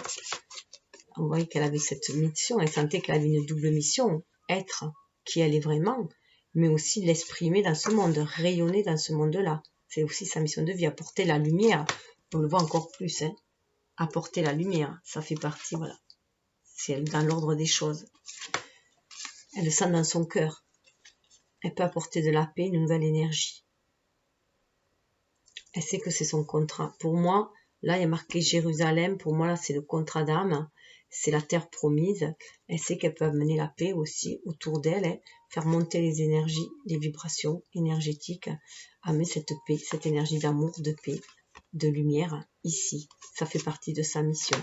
On voyait qu'elle avait cette mission, elle sentait qu'elle avait une double mission, être qui elle est vraiment, mais aussi l'exprimer dans ce monde, rayonner dans ce monde-là. C'est aussi sa mission de vie, apporter la lumière. On le voit encore plus, hein. Apporter la lumière, ça fait partie, voilà. C'est dans l'ordre des choses. Elle le sent dans son cœur. Elle peut apporter de la paix, une nouvelle énergie. Elle sait que c'est son contrat. Pour moi, là, il y a marqué Jérusalem. Pour moi, là, c'est le contrat d'âme. C'est la terre promise. Elle sait qu'elle peut amener la paix aussi autour d'elle, hein, faire monter les énergies, les vibrations énergétiques, amener cette paix, cette énergie d'amour, de paix, de lumière ici. Ça fait partie de sa mission.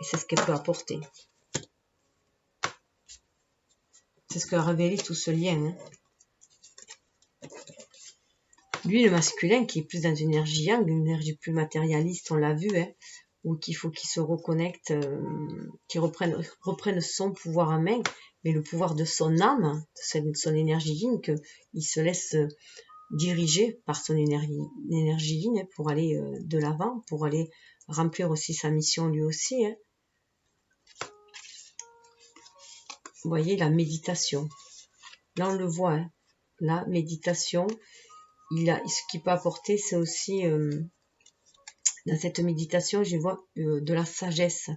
Et c'est ce qu'elle peut apporter. C'est ce que a révélé tout ce lien. Hein. Lui, le masculin, qui est plus dans une énergie yang, une énergie plus matérialiste, on l'a vu, hein, ou qu'il faut qu'il se reconnecte, qu'il reprenne son pouvoir en main, mais le pouvoir de son âme, de son énergie yin, qu'il se laisse diriger par son énergie yin, hein, pour aller de l'avant, pour aller remplir aussi sa mission lui aussi. Hein. Vous voyez, la méditation. Là, on le voit, hein, la méditation, ce qu'il peut apporter, c'est aussi, dans cette méditation, j'y vois de la sagesse,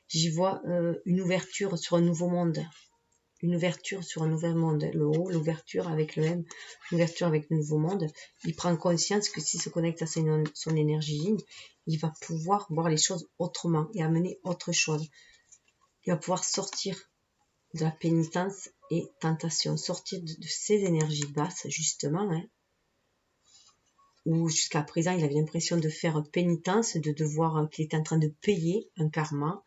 j'y vois une ouverture sur un nouveau monde, une ouverture sur un nouvel monde, le haut, l'ouverture avec le M, l'ouverture avec le nouveau monde. Il prend conscience que s'il se connecte à son énergie yin, il va pouvoir voir les choses autrement et amener autre chose. Il va pouvoir sortir de la pénitence et tentation, sortir de ces énergies basses, justement, hein, où jusqu'à présent il avait l'impression de faire pénitence, de devoir, qu'il était en train de payer un karma,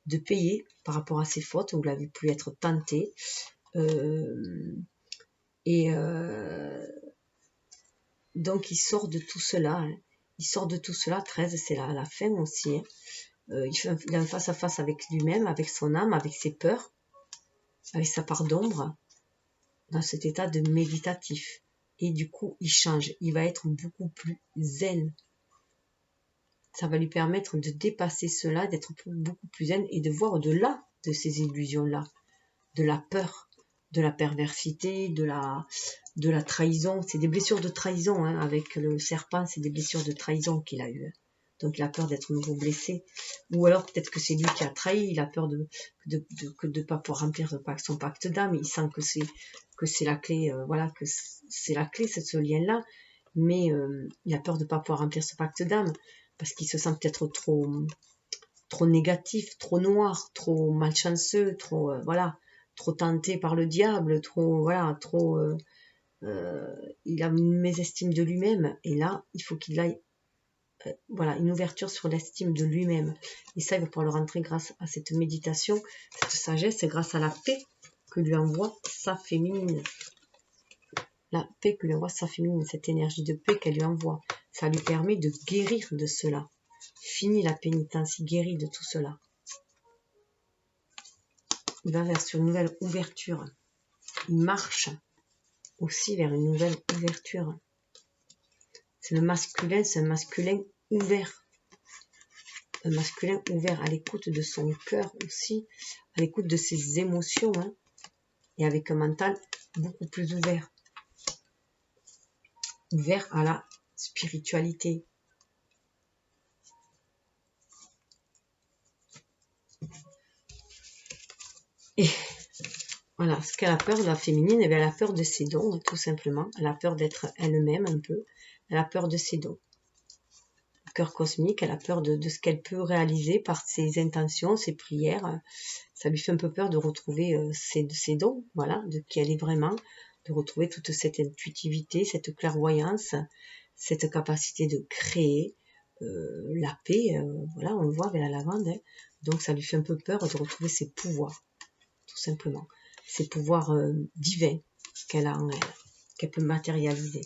de payer par rapport à ses fautes, où il avait pu être tenté. Donc il sort de tout cela. Hein. Il sort de tout cela. 13, c'est la fin aussi. Hein. Il est en face à face avec lui-même, avec son âme, avec ses peurs, avec sa part d'ombre, dans cet état de méditatif. Et du coup, il change. Il va être beaucoup plus zen. Ça va lui permettre de dépasser cela, d'être beaucoup plus zen et de voir au-delà de ces illusions-là, de la peur, de la perversité, de la trahison. C'est des blessures de trahison, hein, avec le serpent, c'est des blessures de trahison qu'il a eues. Donc il a peur d'être nouveau blessé. Ou alors peut-être que c'est lui qui a trahi, il a peur de pas pouvoir remplir son pacte d'âme, il sent que c'est la clé, voilà, que c'est la clé, c'est ce lien-là, mais il a peur de pas pouvoir remplir ce pacte d'âme, parce qu'il se sent peut-être trop négatif, trop noir, trop malchanceux, trop voilà, trop tenté par le diable, trop il a une mésestime de lui-même, et là il faut qu'il aille voilà, une ouverture sur l'estime de lui-même, et ça il va pouvoir le rentrer grâce à cette méditation, cette sagesse, et grâce à la paix que lui envoie sa féminine, la paix que lui envoie sa féminine, cette énergie de paix qu'elle lui envoie, ça lui permet de guérir de cela. Fini la pénitence, il guérit de tout cela. Il va vers une nouvelle ouverture. Il marche aussi vers une nouvelle ouverture. C'est le masculin, c'est un masculin ouvert. Un masculin ouvert à l'écoute de son cœur aussi, à l'écoute de ses émotions, hein, et avec un mental beaucoup plus ouvert. Ouvert à la spiritualité. Et voilà, ce qu'elle a peur de la féminine, elle a peur de ses dons, tout simplement. Elle a peur d'être elle-même un peu. Elle a peur de ses dons. Le cœur cosmique, elle a peur de ce qu'elle peut réaliser par ses intentions, ses prières. Ça lui fait un peu peur de retrouver ses dons, voilà, de qui elle est vraiment, de retrouver toute cette intuitivité, cette clairvoyance, cette capacité de créer la paix, voilà, on le voit avec la lavande. Hein. Donc ça lui fait un peu peur de retrouver ses pouvoirs, tout simplement. Ces pouvoirs divins qu'elle a en elle, qu'elle peut matérialiser.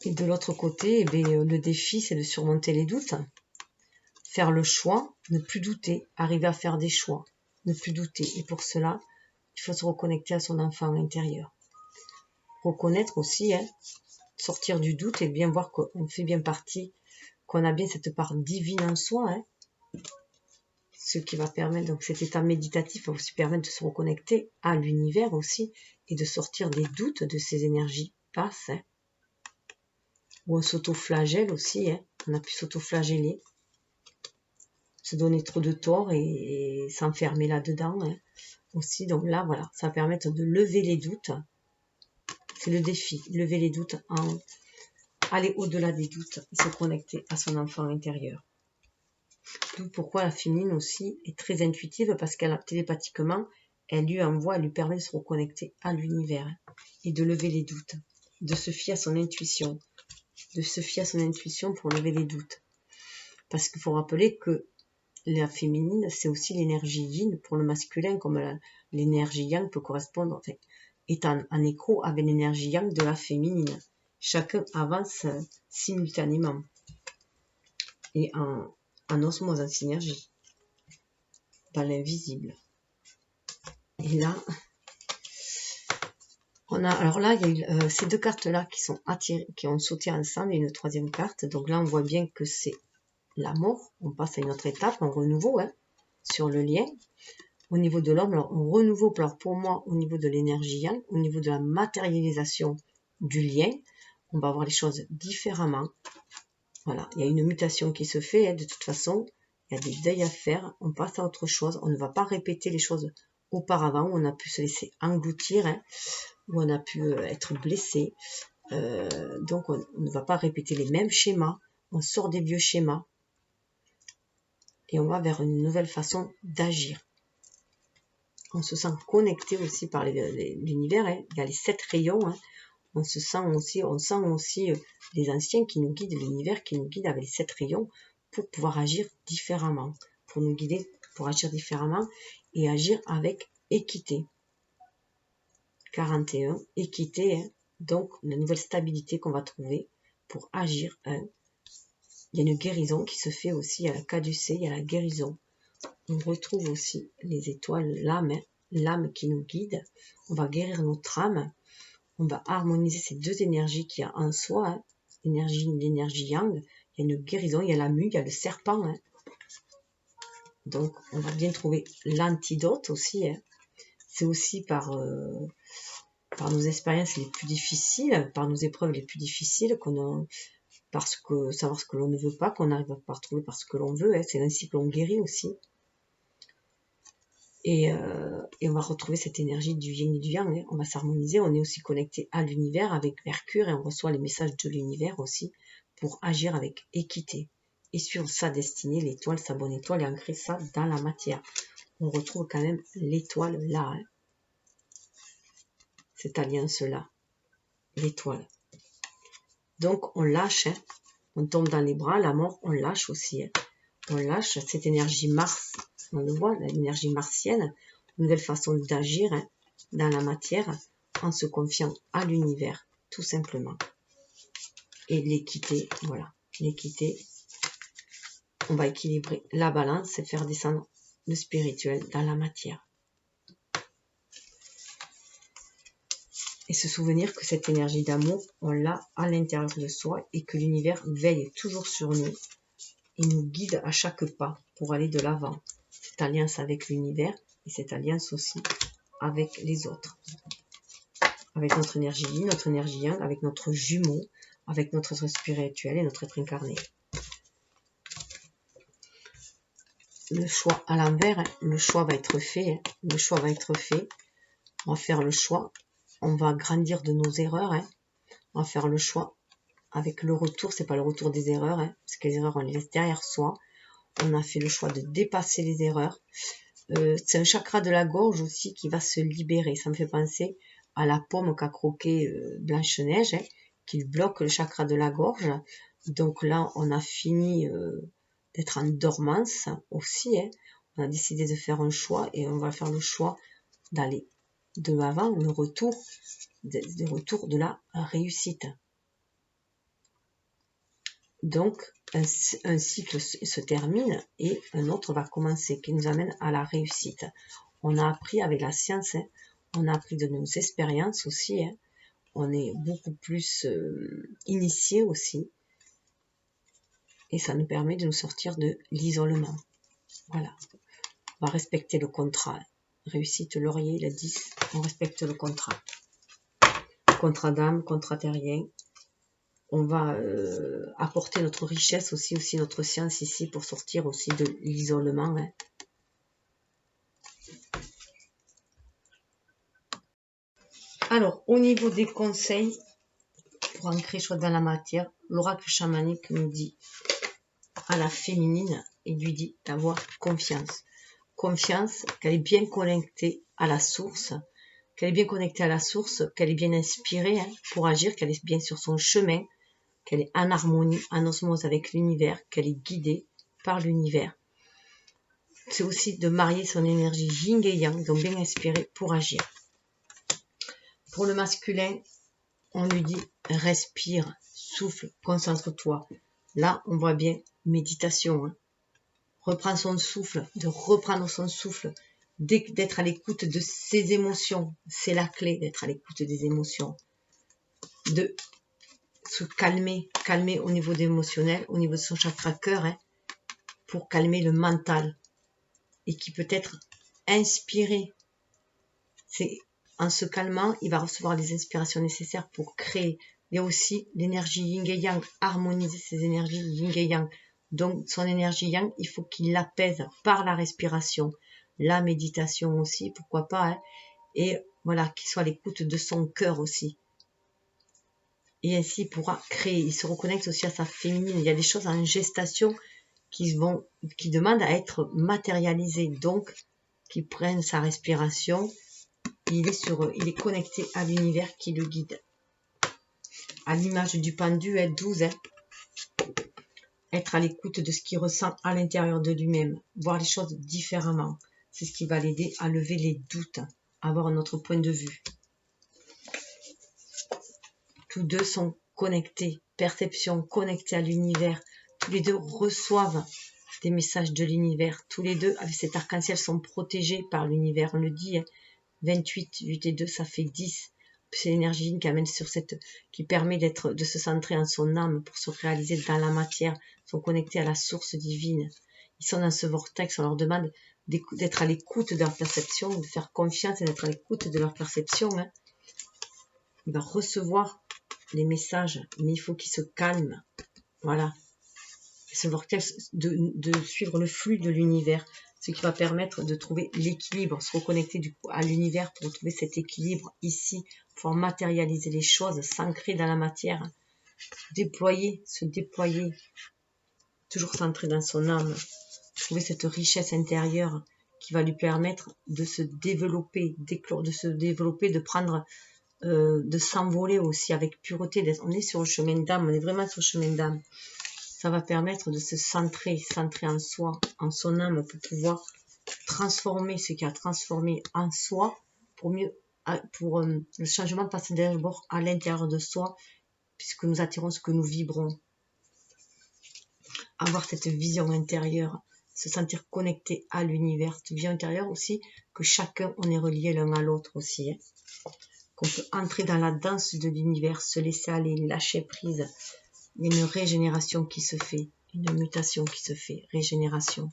Et de l'autre côté, le défi, c'est de surmonter les doutes, faire le choix, ne plus douter, arriver à faire des choix, ne plus douter. Et pour cela, il faut se reconnecter à son enfant intérieur. Reconnaître aussi, hein, sortir du doute et bien voir qu'on fait bien partie, qu'on a bien cette part divine en soi, hein. Ce qui va permettre, donc cet état méditatif va aussi permettre de se reconnecter à l'univers aussi et de sortir des doutes de ces énergies basses, hein. Ou on s'auto-flagelle aussi, hein. On a pu s'auto-flageller, se donner trop de tort et s'enfermer là-dedans, hein, aussi. Donc là, voilà, ça va permettre de lever les doutes c'est le défi, lever les doutes, aller au-delà des doutes et se connecter à son enfant intérieur. D'où pourquoi la féminine aussi est très intuitive, parce qu'elle télépathiquement, elle lui permet de se reconnecter à l'univers et de lever les doutes, de se fier à son intuition, pour lever les doutes. Parce qu'il faut rappeler que la féminine, c'est aussi l'énergie yin pour le masculin, comme l'énergie yang peut correspondre, en fait, est en écho avec l'énergie yang de la féminine. Chacun avance simultanément et en osmose, en synergie, dans l'invisible. Et là, alors là, il y a eu ces deux cartes-là qui sont attirées, qui ont sauté ensemble, et une troisième carte. Donc là, on voit bien que c'est la mort. On passe à une autre étape, un renouveau, sur le lien. Au niveau de l'homme, alors on renouveau, alors pour moi, au niveau de l'énergie yang, au niveau de la matérialisation du lien, on va voir les choses différemment. Voilà, il y a une mutation qui se fait, de toute façon, il y a des deuils à faire, on passe à autre chose, on ne va pas répéter les choses auparavant, où on a pu se laisser engloutir, où on a pu être blessé. Donc on ne va pas répéter les mêmes schémas, on sort des vieux schémas, et on va vers une nouvelle façon d'agir. On se sent connecté aussi par l'univers, il y a les 7 rayons, on sent aussi les anciens qui nous guident, l'univers qui nous guide avec les 7 rayons pour pouvoir agir différemment, pour nous guider, pour agir différemment et agir avec équité. 41, équité, donc la nouvelle stabilité qu'on va trouver pour agir. Il y a une guérison qui se fait aussi, il y a la caducée, il y a la guérison. On retrouve aussi les étoiles, l'âme qui nous guide. On va guérir notre âme. On va harmoniser ces deux énergies qu'il y a en soi, l'énergie yang. Il y a une guérison, il y a la mue, il y a le serpent. Donc, on va bien trouver l'antidote aussi. C'est aussi par nos expériences les plus difficiles, par nos épreuves les plus difficiles, parce que savoir ce que l'on ne veut pas, qu'on arrive à retrouver par ce que l'on veut. C'est ainsi que l'on guérit aussi. Et on va retrouver cette énergie du yin et du yang, on va s'harmoniser, on est aussi connecté à l'univers avec Mercure et on reçoit les messages de l'univers aussi pour agir avec équité et sur sa destinée, l'étoile, sa bonne étoile, et ancrer ça dans la matière. On retrouve quand même l'étoile là, cette alliance-là, l'étoile. Donc on lâche, on tombe dans les bras, la mort, on lâche aussi. On lâche cette énergie Mars, on le voit, l'énergie martienne, une nouvelle façon d'agir dans la matière en se confiant à l'univers, tout simplement. Et l'équité, voilà, l'équité, on va équilibrer la balance et faire descendre le spirituel dans la matière. Et se souvenir que cette énergie d'amour, on l'a à l'intérieur de soi et que l'univers veille toujours sur nous et nous guide à chaque pas pour aller de l'avant. Cette alliance avec l'univers et cette alliance aussi avec les autres. Avec notre énergie yin, notre énergie yang, avec notre jumeau, avec notre être spirituel et notre être incarné. Le choix à l'envers, le choix va être fait. Le choix va être fait. On va faire le choix. On va grandir de nos erreurs. On va faire le choix avec le retour. C'est pas le retour des erreurs, parce que les erreurs, on les laisse derrière soi. On a fait le choix de dépasser les erreurs. C'est un chakra de la gorge aussi qui va se libérer. Ça me fait penser à la pomme qu'a croqué Blanche-Neige, qui bloque le chakra de la gorge. Donc là, on a fini d'être en dormance aussi. On a décidé de faire un choix et on va faire le choix d'aller de l'avant, le retour de la réussite. Donc, un cycle se termine et un autre va commencer qui nous amène à la réussite. On a appris avec la science, on a appris de nos expériences aussi, on est beaucoup plus initié aussi et ça nous permet de nous sortir de l'isolement. Voilà, on va respecter le contrat. Réussite, laurier, le 10, on respecte le contrat. Contrat d'âme, contrat terrien. On va apporter notre richesse aussi notre science ici pour sortir aussi de l'isolement. Alors, au niveau des conseils, pour ancrer les choses dans la matière, l'oracle chamanique nous dit à la féminine, il lui dit d'avoir confiance. Confiance, qu'elle est bien connectée à la source, qu'elle est bien connectée à la source, qu'elle est bien inspirée pour agir, qu'elle est bien sur son chemin, qu'elle est en harmonie, en osmose avec l'univers, qu'elle est guidée par l'univers. C'est aussi de marier son énergie yin et yang, donc bien inspirée pour agir. Pour le masculin, on lui dit respire, souffle, concentre-toi. Là, on voit bien méditation. Reprendre son souffle, de reprendre son souffle, d'être à l'écoute de ses émotions. C'est la clé d'être à l'écoute des émotions. De se calmer, calmer au niveau émotionnel, au niveau de son chakra cœur, pour calmer le mental. Et qui peut être inspiré. C'est en se calmant, il va recevoir les inspirations nécessaires pour créer. Il y a aussi l'énergie yin et yang, harmoniser ses énergies yin et yang. Donc son énergie yang, il faut qu'il l'apaise par la respiration, la méditation aussi, pourquoi pas, et voilà, qu'il soit à l'écoute de son cœur aussi. Et ainsi il pourra créer, il se reconnecte aussi à sa féminine. Il y a des choses en gestation qui demandent à être matérialisées, donc qui prennent sa respiration. Il est connecté à l'univers qui le guide. À l'image du pendu, 12, être à l'écoute de ce qu'il ressent à l'intérieur de lui-même, voir les choses différemment. C'est ce qui va l'aider à lever les doutes, avoir un autre point de vue. Tous deux sont connectés, perception connectée à l'univers. Tous les deux reçoivent des messages de l'univers. Tous les deux, avec cet arc-en-ciel, sont protégés par l'univers. On le dit, 28, 8 et 2, ça fait 10. C'est l'énergie qui amène qui permet de se centrer en son âme pour se réaliser dans la matière. Ils sont connectés à la source divine. Ils sont dans ce vortex. On leur demande d'être à l'écoute de leur perception, de faire confiance et d'être à l'écoute de leur perception. Il va recevoir les messages, mais il faut qu'il se calme. Voilà. Ce vortex de suivre le flux de l'univers, ce qui va permettre de trouver l'équilibre, se reconnecter du coup à l'univers pour trouver cet équilibre ici, pour matérialiser les choses, s'ancrer dans la matière, se déployer, toujours centré dans son âme, trouver cette richesse intérieure qui va lui permettre de se développer, de prendre, de s'envoler aussi avec pureté. On est sur le chemin d'âme, on est vraiment sur le chemin d'âme. Ça va permettre de se centrer en soi, en son âme, pour pouvoir transformer ce qui a transformé en soi, pour le changement passer d'abord à l'intérieur de soi, puisque nous attirons ce que nous vibrons. Avoir cette vision intérieure, se sentir connecté à l'univers, cette vision intérieure aussi, que chacun, on est relié l'un à l'autre aussi. Qu'on peut entrer dans la danse de l'univers, se laisser aller, lâcher prise. Il y a une régénération qui se fait, une mutation qui se fait, régénération.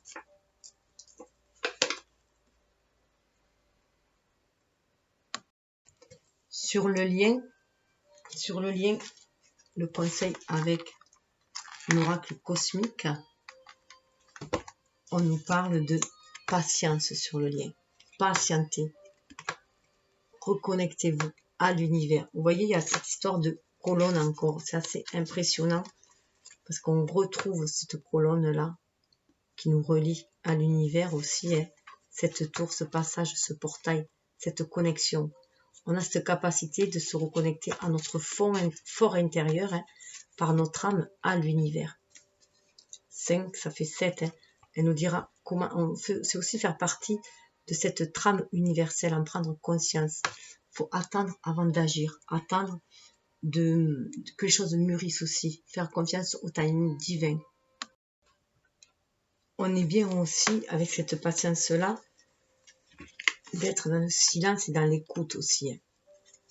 Sur le lien, le conseil avec l'oracle cosmique, on nous parle de patience sur le lien. Patientez. Reconnectez-vous à l'univers. Vous voyez, il y a cette histoire de colonne encore. C'est assez impressionnant parce qu'on retrouve cette colonne-là qui nous relie à l'univers aussi. Cette tour, ce passage, ce portail, cette connexion. On a cette capacité de se reconnecter à notre fort intérieur, par notre âme à l'univers. 5, ça fait 7. Elle nous dira comment c'est aussi faire partie de cette trame universelle, en prendre conscience. Il faut attendre avant d'agir, attendre que les choses mûrissent aussi, faire confiance au timing divin. On est bien aussi, avec cette patience-là, d'être dans le silence et dans l'écoute aussi.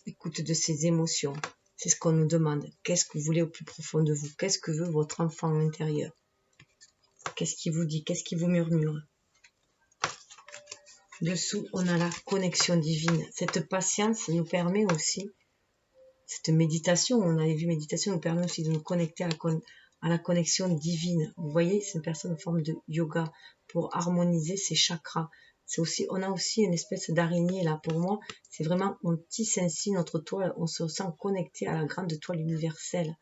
Écoute de ses émotions. C'est ce qu'on nous demande. Qu'est-ce que vous voulez au plus profond de vous? Qu'est-ce que veut votre enfant intérieur? Qu'est-ce qu'il vous dit? Qu'est-ce qu'il vous murmure? Dessous, on a la connexion divine. Cette patience nous permet aussi, cette méditation, on avait vu méditation, nous permet aussi de nous connecter à la connexion divine. Vous voyez, c'est une personne en forme de yoga pour harmoniser ses chakras. c'est aussi, on a aussi une espèce d'araignée là. Pour moi, c'est vraiment, on tisse ainsi notre toile, on se sent connecté à la grande toile universelle.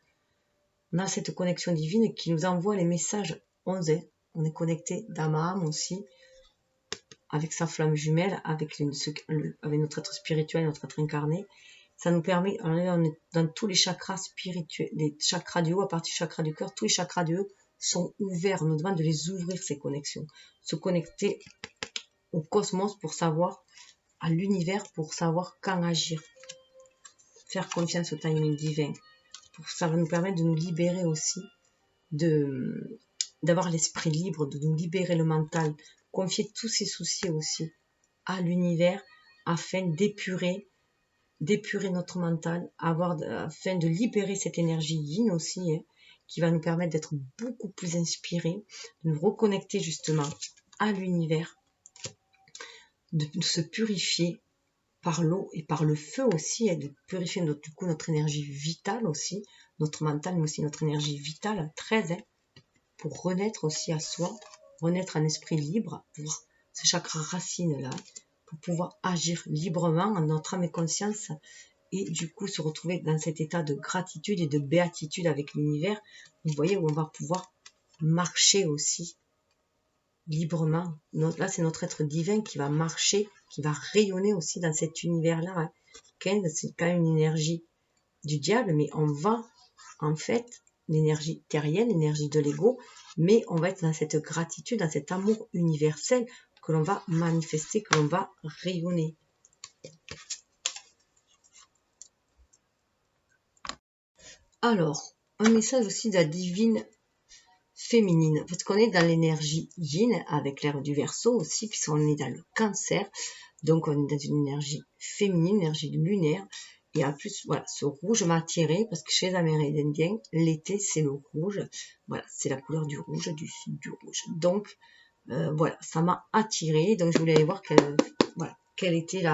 On a cette connexion divine qui nous envoie les messages. On est connecté d'âme à âme aussi, avec sa flamme jumelle, avec notre être spirituel, notre être incarné. Ça nous permet, alors on est dans tous les chakras spirituels, les chakras du haut, à partir du chakra du cœur, tous les chakras du haut sont ouverts. On nous demande de les ouvrir, ces connexions. Se connecter au cosmos pour savoir, à l'univers pour savoir quand agir. Faire confiance au timing divin. Ça va nous permettre de nous libérer aussi, d'avoir l'esprit libre, de nous libérer le mental, confier tous ces soucis aussi à l'univers afin d'épurer notre mental, afin de libérer cette énergie yin aussi, qui va nous permettre d'être beaucoup plus inspirés, de nous reconnecter justement à l'univers, de se purifier par l'eau et par le feu aussi, et de purifier du coup notre énergie vitale aussi, notre mental, mais aussi notre énergie vitale, très, pour renaître aussi à soi, renaître un esprit libre, pour ce chakra racine là, pour pouvoir agir librement en notre âme et conscience, et du coup se retrouver dans cet état de gratitude et de béatitude avec l'univers, vous voyez, où on va pouvoir marcher aussi librement. Là, c'est notre être divin qui va marcher, qui va rayonner aussi dans cet univers-là. C'est quand même une énergie du diable, mais on va, en fait, l'énergie terrienne, l'énergie de l'ego, mais on va être dans cette gratitude, dans cet amour universel que l'on va manifester, que l'on va rayonner. Alors, un message aussi de la divine féminine, parce qu'on est dans l'énergie yin avec l'ère du Verseau aussi, puisqu'on est dans le Cancer, donc on est dans une énergie féminine, énergie lunaire, et en plus, voilà, ce rouge m'a attiré, parce que chez les Amérindiens, l'été c'est le rouge, voilà, c'est la couleur du rouge, du sud du rouge, donc voilà, ça m'a attiré, donc je voulais aller voir quelle était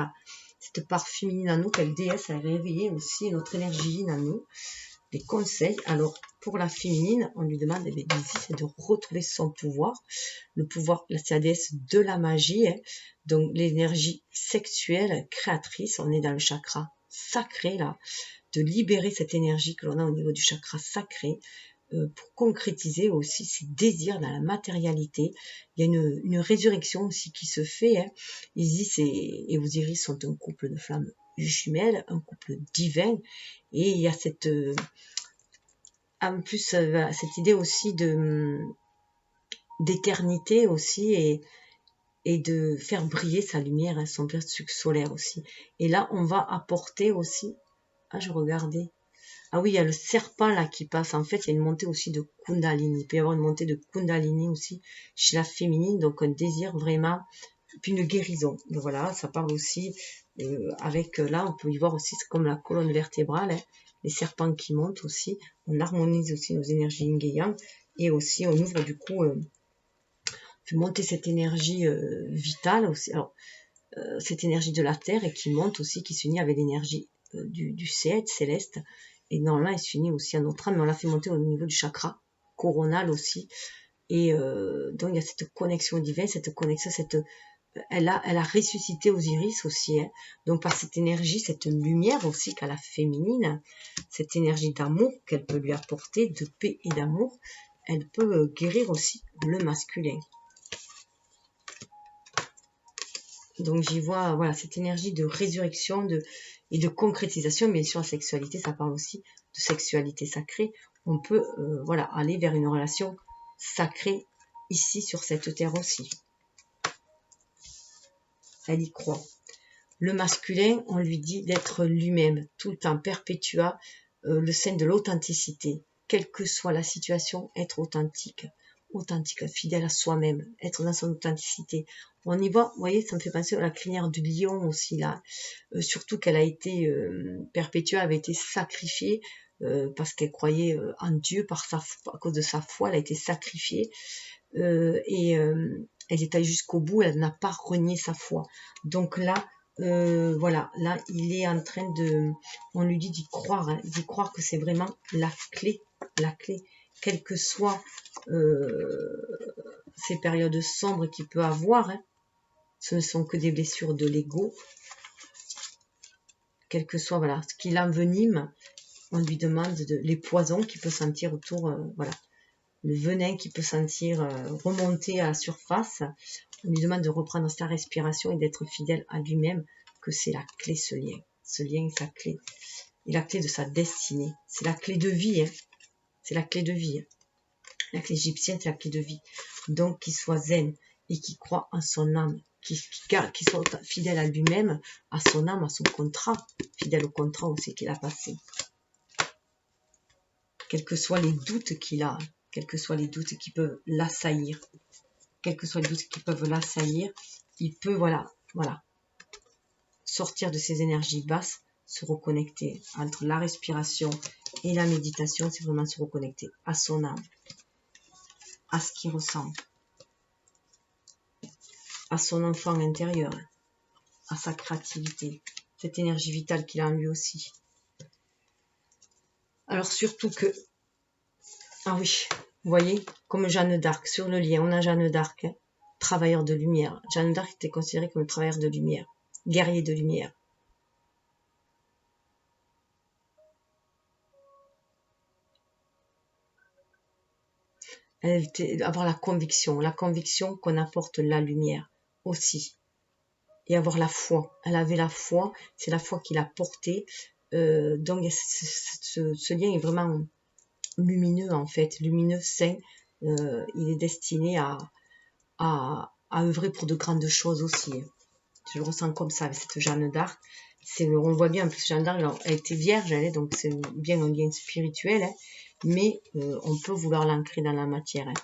cette part féminine en nous, quelle déesse a réveillé aussi notre énergie yin en nous. Des conseils. Alors, pour la féminine, on lui demande c'est de retrouver son pouvoir. Le pouvoir, c'est la déesse de la magie, donc l'énergie sexuelle, créatrice. On est dans le chakra sacré, là, de libérer cette énergie que l'on a au niveau du chakra sacré, pour concrétiser aussi ses désirs dans la matérialité. Il y a une résurrection aussi qui se fait. Isis et Osiris sont un couple de flammes jumelles, un couple divin, et il y a en plus cette idée aussi d'éternité aussi, et de faire briller sa lumière, son sucre solaire aussi. Et là, on va apporter aussi, je regardais, oui, il y a le serpent là qui passe, en fait, il y a une montée aussi de Kundalini, il peut y avoir une montée de Kundalini aussi chez la féminine, donc un désir vraiment, puis une guérison. Donc voilà, ça parle aussi, avec, là, on peut y voir aussi, c'est comme la colonne vertébrale, les serpents qui montent aussi, on harmonise aussi nos énergies yin et yang, et aussi on ouvre du coup, on fait monter cette énergie vitale aussi, alors cette énergie de la terre, et qui monte aussi, qui s'unit avec l'énergie du céleste, et dans là, elle s'unit aussi à notre âme, mais on l'a fait monter au niveau du chakra coronal aussi, et donc il y a cette connexion divine, cette connexion, elle a ressuscité Osiris aussi, donc par cette énergie, cette lumière aussi qu'a la féminine, cette énergie d'amour qu'elle peut lui apporter, de paix et d'amour, elle peut guérir aussi le masculin. Donc j'y vois, voilà, cette énergie de résurrection et de concrétisation, mais sur la sexualité, ça parle aussi de sexualité sacrée. On peut aller vers une relation sacrée ici sur cette terre aussi. Elle y croit. Le masculin, on lui dit d'être lui-même, tout le temps, perpétua le sein de l'authenticité. Quelle que soit la situation, être authentique, fidèle à soi-même, être dans son authenticité. On y voit, vous voyez, ça me fait penser à la crinière du lion aussi, là. Surtout qu'elle a été, Perpétua avait été sacrifiée, parce qu'elle croyait en Dieu, à cause de sa foi, elle a été sacrifiée, elle est allée jusqu'au bout, elle n'a pas renié sa foi. Donc là, là, il est en train on lui dit d'y croire, d'y croire que c'est vraiment la clé, quelles que soient ces périodes sombres qu'il peut avoir, ce ne sont que des blessures de l'ego. Quel que soit voilà, ce qui l'envenime, on lui demande les poisons qu'il peut sentir autour, voilà, le venin qu'il peut sentir remonter à la surface. On lui demande de reprendre sa respiration et d'être fidèle à lui-même, que c'est la clé, ce lien. Ce lien est sa clé. Et la clé de sa destinée. C'est la clé de vie. Hein. C'est la clé de vie. Hein. La clé égyptienne, c'est la clé de vie. Donc, qu'il soit zen et qu'il croit en son âme, qu'il soit fidèle à lui-même, à son âme, à son contrat, fidèle au contrat aussi qu'il a passé. Quels que soient les doutes qu'il a, quels que soient les doutes qui peuvent l'assaillir, quels que soient les doutes qui peuvent l'assaillir, il peut, voilà, sortir de ses énergies basses, se reconnecter entre la respiration et la méditation, c'est vraiment se reconnecter à son âme, à ce qu'il ressent, à son enfant intérieur, à sa créativité, cette énergie vitale qu'il a en lui aussi. Alors surtout que, ah oui, vous voyez, comme Jeanne d'Arc, sur le lien, on a Jeanne d'Arc, hein, travailleur de lumière. Jeanne d'Arc était considérée comme travailleur de lumière, guerrier de lumière. Elle était, avoir la conviction qu'on apporte la lumière aussi. Et avoir la foi. Elle avait la foi, c'est la foi qui l'a portée. Donc ce lien est vraiment lumineux en fait, lumineux, sain. Il est destiné à œuvrer pour de grandes choses aussi. Je le ressens comme ça avec cette Jeanne d'Arc. On voit bien, en plus Jeanne d'Arc, elle était vierge, donc c'est bien un lien spirituel, hein, mais on peut vouloir l'ancrer dans la matière, hein,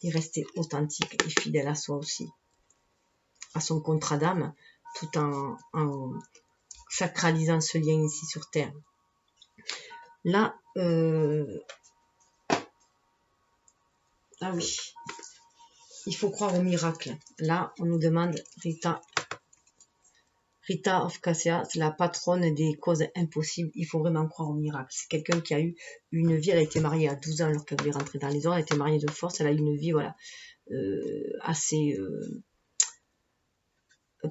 et rester authentique et fidèle à soi aussi, à son contrat d'âme, tout en sacralisant ce lien ici sur Terre. Là, ah oui, il faut croire au miracle. Là, on nous demande, Rita of Cassia, c'est la patronne des causes impossibles. Il faut vraiment croire au miracle. C'est quelqu'un qui a eu une vie, elle a été mariée à 12 ans alors qu'elle voulait rentrer dans les ordres, elle a été mariée de force, elle a eu une vie, voilà, assez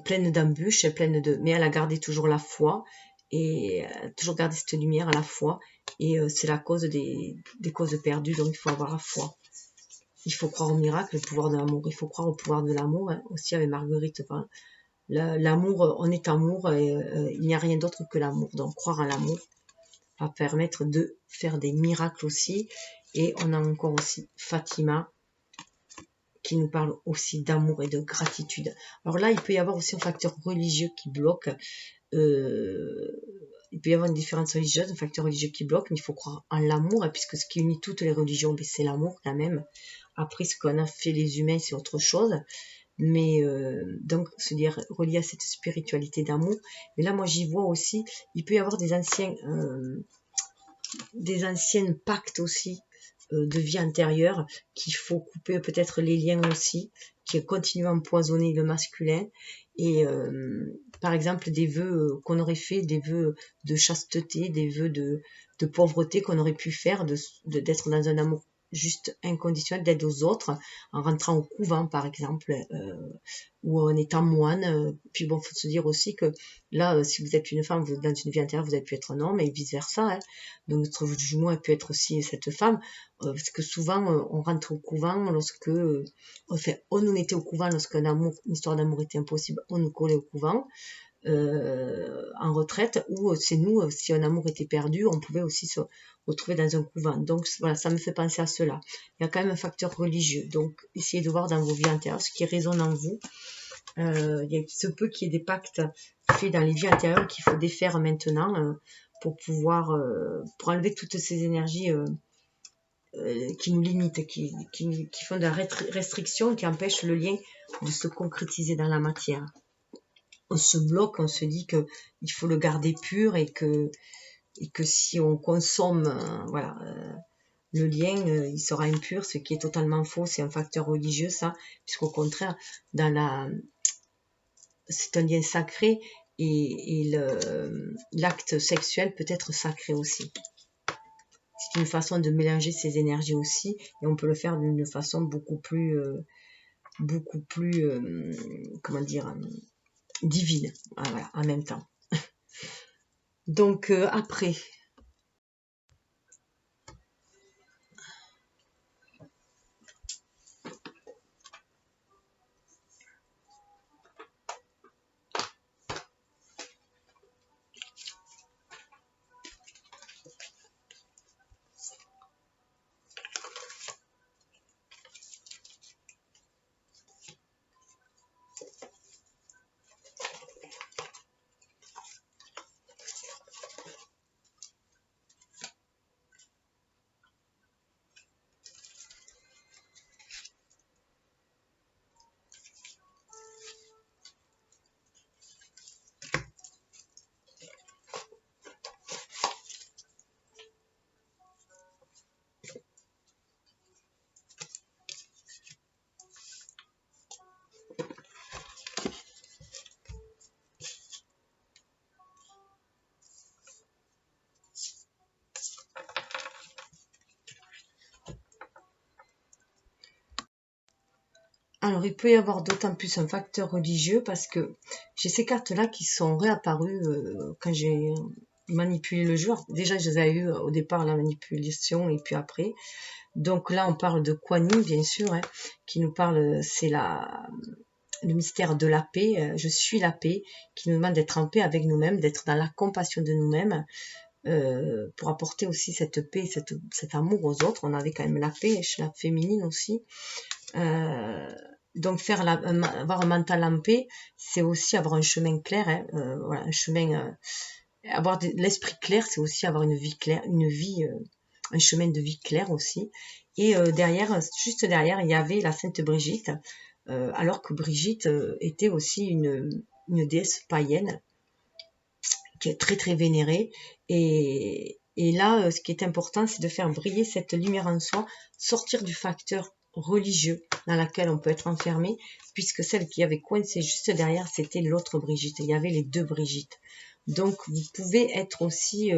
pleine d'embûches, mais elle a gardé toujours la foi et toujours gardé cette lumière à la foi. Et c'est la cause des causes perdues, donc il faut avoir la foi. Il faut croire au miracle, le pouvoir de l'amour. Il faut croire au pouvoir de l'amour, hein, aussi avec Marguerite. L'amour, on est amour, et il n'y a rien d'autre que l'amour. Donc croire à l'amour va permettre de faire des miracles aussi. Et on a encore aussi Fatima qui nous parle aussi d'amour et de gratitude. Alors là, il peut y avoir aussi un facteur religieux qui bloque. Il peut y avoir une différence religieuse, un facteur religieux qui bloque, mais il faut croire en l'amour, puisque ce qui unit toutes les religions, c'est l'amour quand même. Après, ce qu'on a fait les humains, c'est autre chose. Mais donc, se dire relié à cette spiritualité d'amour. Mais là, moi, j'y vois aussi, il peut y avoir des anciens pactes aussi de vie antérieure qu'il faut couper peut-être les liens aussi, qui continuent à empoisonner le masculin. Et par exemple, des vœux qu'on aurait fait, des vœux de chasteté, des vœux de pauvreté qu'on aurait pu faire, d'être dans un amour juste inconditionnel, d'aide aux autres, en rentrant au couvent par exemple, ou en étant moine. Puis bon, faut se dire aussi que là, si vous êtes une femme, vous êtes dans une vie antérieure, vous avez pu être un homme et vice versa. Hein. Donc notre jumeau a pu être aussi cette femme, parce que souvent on rentre au couvent lorsque, enfin, on était au couvent lorsqu'une histoire d'amour était impossible, on nous collait au couvent. En retraite, ou c'est nous, si un amour était perdu, on pouvait aussi se retrouver dans un couvent. Donc voilà, ça me fait penser à cela. Il y a quand même un facteur religieux. Donc essayez de voir dans vos vies antérieures ce qui résonne en vous. Il se peut qu'il y ait des pactes faits dans les vies antérieures qu'il faut défaire maintenant pour pouvoir pour enlever toutes ces énergies qui nous limitent, qui font de la restriction, qui empêchent le lien de se concrétiser dans la matière. On se bloque, on se dit que il faut le garder pur et que si on consomme le lien, il sera impur, ce qui est totalement faux. C'est un facteur religieux, ça, puisqu'au contraire, c'est un lien sacré et l'acte sexuel peut être sacré aussi. C'est une façon de mélanger ces énergies aussi, et on peut le faire d'une façon beaucoup plus beaucoup plus, comment dire, divine, voilà, en même temps. Donc après, alors il peut y avoir d'autant plus un facteur religieux parce que j'ai ces cartes-là qui sont réapparues quand j'ai manipulé le jeu. Déjà, je les avais eu au départ, la manipulation, et puis après. Donc là, on parle de Kuan Yin, bien sûr, hein, qui nous parle, c'est le mystère de la paix. Je suis la paix, qui nous demande d'être en paix avec nous-mêmes, d'être dans la compassion de nous-mêmes, pour apporter aussi cette paix, cet amour aux autres. On avait quand même la paix chez la féminine aussi. Donc avoir un mental en paix, c'est aussi avoir un chemin clair, hein, voilà, un chemin, avoir l'esprit clair, c'est aussi avoir une vie claire, un chemin de vie clair aussi. Et derrière, juste derrière, il y avait la Sainte Brigitte, alors que Brigitte était aussi une déesse païenne qui est très très vénérée. Et là, ce qui est important, c'est de faire briller cette lumière en soi, sortir du facteur religieux dans laquelle on peut être enfermé, puisque celle qui avait coincé juste derrière, c'était l'autre Brigitte. Il y avait les deux Brigitte. Donc, vous pouvez être aussi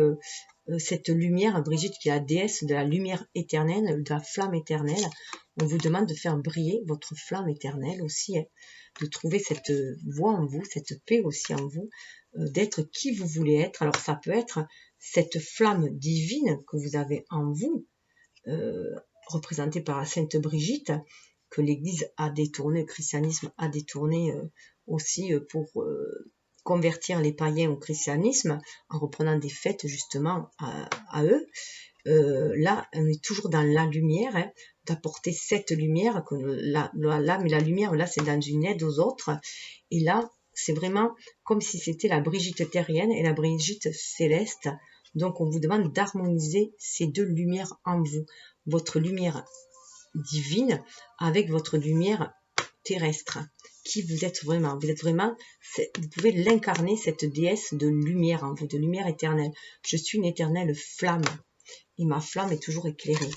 cette lumière, Brigitte, qui est la déesse de la lumière éternelle, de la flamme éternelle. On vous demande de faire briller votre flamme éternelle aussi, hein, de trouver cette voie en vous, cette paix aussi en vous, d'être qui vous voulez être. Alors ça peut être cette flamme divine que vous avez en vous, représentée par la Sainte Brigitte, que l'Église a détourné, le christianisme a détourné aussi pour convertir les païens au christianisme, en reprenant des fêtes justement à eux. Là, on est toujours dans la lumière, hein, d'apporter cette lumière, que mais la lumière, là, c'est dans une aide aux autres. Et là, c'est vraiment comme si c'était la Brigitte terrienne et la Brigitte céleste. Donc, on vous demande d'harmoniser ces deux lumières en vous. Votre lumière divine avec votre lumière terrestre. Qui vous êtes vraiment. Vous êtes vraiment, vous pouvez l'incarner, cette déesse de lumière en vous, de lumière éternelle. Je suis une éternelle flamme et ma flamme est toujours éclairée.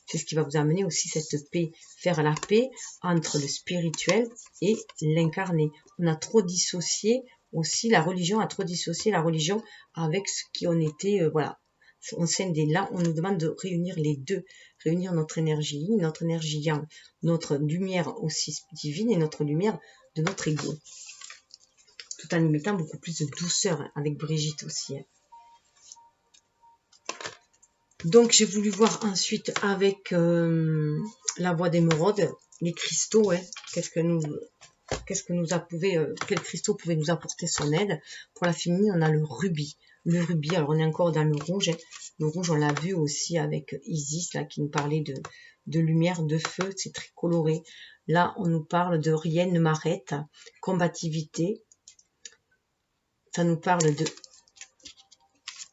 C'est ce qui va vous amener aussi cette paix, faire la paix entre le spirituel et l'incarné. On a trop dissocié aussi, la religion a trop dissocié la religion avec ce qui on était, voilà. On scindé. Là, on nous demande de réunir les deux, réunir notre énergie yin, notre énergie yang, notre lumière aussi divine et notre lumière de notre ego, tout en y mettant beaucoup plus de douceur, hein, avec Brigitte aussi. Hein. Donc j'ai voulu voir ensuite avec la voie d'émeraude, les cristaux, hein, quel cristaux pouvait nous apporter son aide. Pour la féminine, on a le rubis. Le rubis, alors on est encore dans le rouge. Hein. Le rouge, on l'a vu aussi avec Isis, là, qui nous parlait de lumière, de feu, c'est très coloré. Là, on nous parle de rien ne m'arrête, combativité. Ça nous parle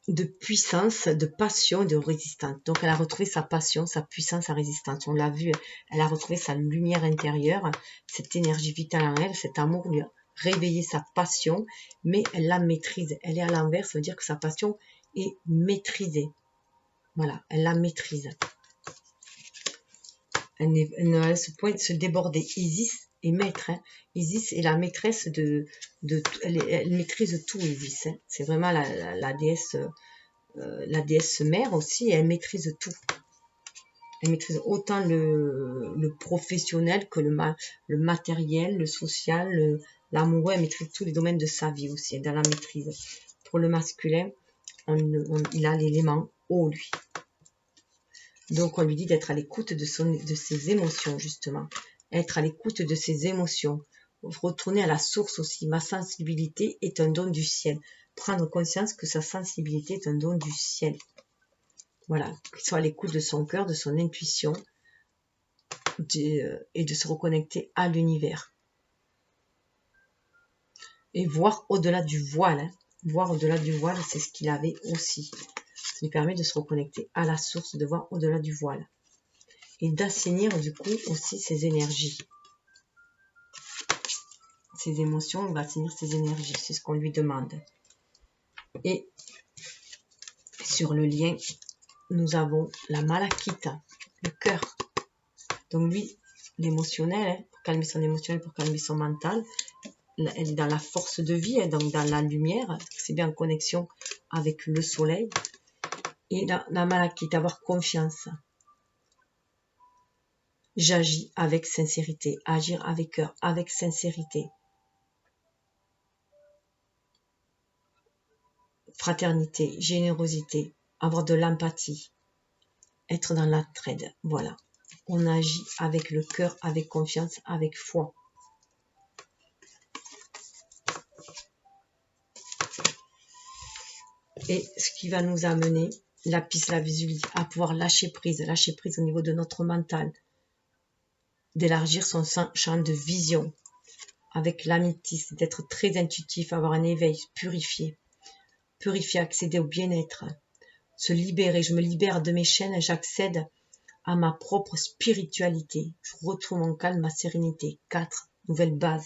de puissance, de passion et de résistance. Donc elle a retrouvé sa passion, sa puissance, sa résistance. On l'a vu, elle a retrouvé sa lumière intérieure, cette énergie vitale en elle, cet amour lui a réveillé sa passion, mais elle la maîtrise. Elle est à l'envers, ça veut dire que sa passion est maîtrisée. Voilà, elle la maîtrise. Elle ne laisse point se déborder. Isis est maître. Hein. Isis est la maîtresse elle maîtrise tout, Isis. Hein. C'est vraiment la déesse mère aussi, et elle maîtrise tout. Elle maîtrise autant le professionnel que le matériel, le social, l'amoureux. Elle maîtrise tous les domaines de sa vie aussi, elle est dans la maîtrise. Pour le masculin, il a l'élément eau, lui. Donc, on lui dit d'être à l'écoute de ses émotions, justement. Être à l'écoute de ses émotions. Retourner à la source aussi. Ma sensibilité est un don du ciel. Prendre conscience que sa sensibilité est un don du ciel. Voilà, qu'il soit à l'écoute de son cœur, de son intuition et de se reconnecter à l'univers. Et voir au-delà du voile. Hein. Voir au-delà du voile, c'est ce qu'il avait aussi. Ça lui permet de se reconnecter à la source, de voir au-delà du voile. Et d'assainir du coup aussi ses énergies. Ses émotions, il va assainir ses énergies. C'est ce qu'on lui demande. Et sur le lien, nous avons la malakita, le cœur. Donc lui, l'émotionnel, hein, pour calmer son émotionnel, pour calmer son mental, elle est dans la force de vie, hein, donc dans la lumière, c'est bien en connexion avec le soleil. Et la malakita, avoir confiance. J'agis avec sincérité, agir avec cœur, avec sincérité. Fraternité, générosité, avoir de l'empathie, être dans l'entraide, voilà. On agit avec le cœur, avec confiance, avec foi. Et ce qui va nous amener, la piste, la visualité, à pouvoir lâcher prise au niveau de notre mental, d'élargir son champ de vision, avec l'améthyste, d'être très intuitif, avoir un éveil, purifier, accéder au bien-être, se libérer, je me libère de mes chaînes, j'accède à ma propre spiritualité, je retrouve mon calme, ma sérénité. 4, nouvelle base,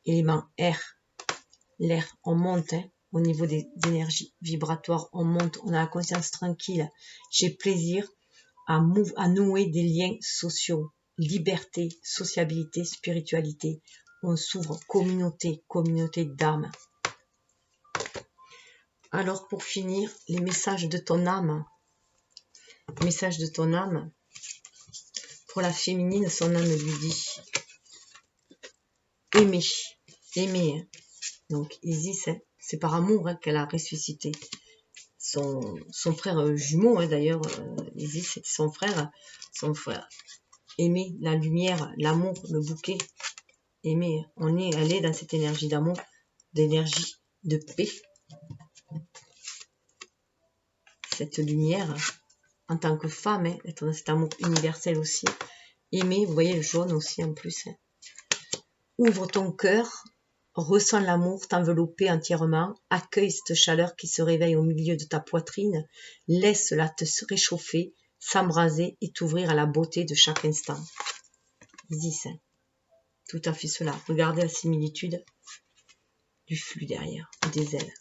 élément air, l'air, on monte, hein, au niveau des énergies vibratoires, on monte, on a la conscience tranquille, j'ai plaisir à nouer des liens sociaux, liberté, sociabilité, spiritualité, on s'ouvre, communauté d'âme. Alors pour finir, les messages de ton âme. Message de ton âme. Pour la féminine, son âme lui dit aimer. Aimer. Donc Isis, hein, c'est par amour hein, qu'elle a ressuscité. Son frère jumeau, hein, d'ailleurs, Isis, c'était son frère. Aimer la lumière, l'amour, le bouquet. Aimer. Elle est dans cette énergie d'amour, d'énergie de paix. Cette lumière, en tant que femme, hein, être dans cet amour universel aussi. Aimer, vous voyez le jaune aussi en plus. Hein. Ouvre ton cœur, ressens l'amour t'envelopper entièrement, accueille cette chaleur qui se réveille au milieu de ta poitrine, laisse-la te réchauffer, s'embraser et t'ouvrir à la beauté de chaque instant. Isis, hein. Tout à fait cela. Regardez la similitude du flux derrière, des ailes.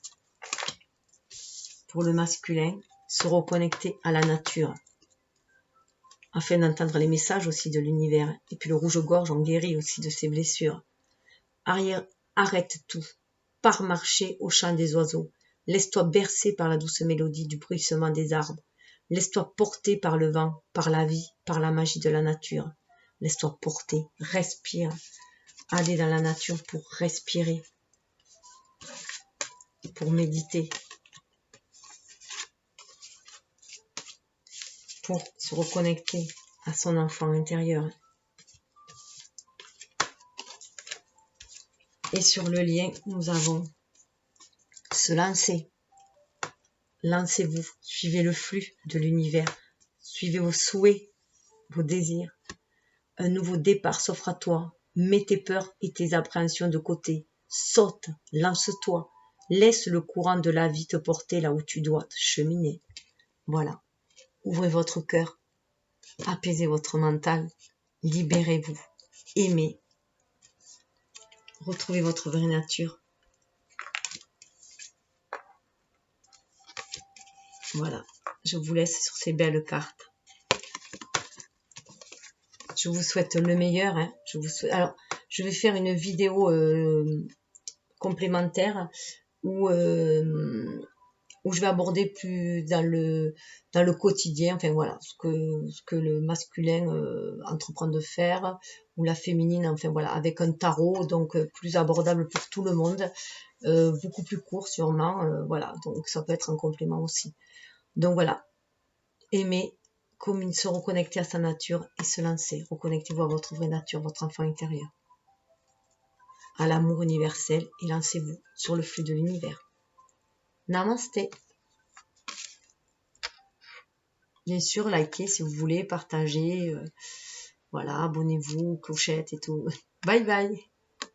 Pour le masculin, se reconnecter à la nature, afin d'entendre les messages aussi de l'univers. Et puis le rouge-gorge, on guérit aussi de ses blessures. Arrête tout, pars marcher au chant des oiseaux, laisse-toi bercer par la douce mélodie du bruissement des arbres, laisse-toi porter par le vent, par la vie, par la magie de la nature. Laisse-toi porter, respire, aller dans la nature pour respirer, pour méditer, pour se reconnecter à son enfant intérieur. Et sur le lien, nous avons se lancer. Lancez-vous, suivez le flux de l'univers, suivez vos souhaits, vos désirs. Un nouveau départ s'offre à toi. Mets tes peurs et tes appréhensions de côté. Saute, lance-toi. Laisse le courant de la vie te porter là où tu dois cheminer. Voilà. Ouvrez votre cœur. Apaisez votre mental. Libérez-vous. Aimez. Retrouvez votre vraie nature. Voilà. Je vous laisse sur ces belles cartes. Je vous souhaite le meilleur. Hein. Alors, je vais faire une vidéo complémentaire où où je vais aborder plus dans le quotidien, enfin voilà, ce que le masculin entreprend de faire, ou la féminine, enfin voilà, avec un tarot, donc plus abordable pour tout le monde, beaucoup plus court sûrement, voilà, donc ça peut être un complément aussi. Donc voilà, aimer, se reconnecter à sa nature et se lancer, reconnectez-vous à votre vraie nature, votre enfant intérieur, à l'amour universel et lancez-vous sur le flux de l'univers. Namasté. Bien sûr, likez si vous voulez, partagez, voilà, abonnez-vous, clochette et tout. Bye bye.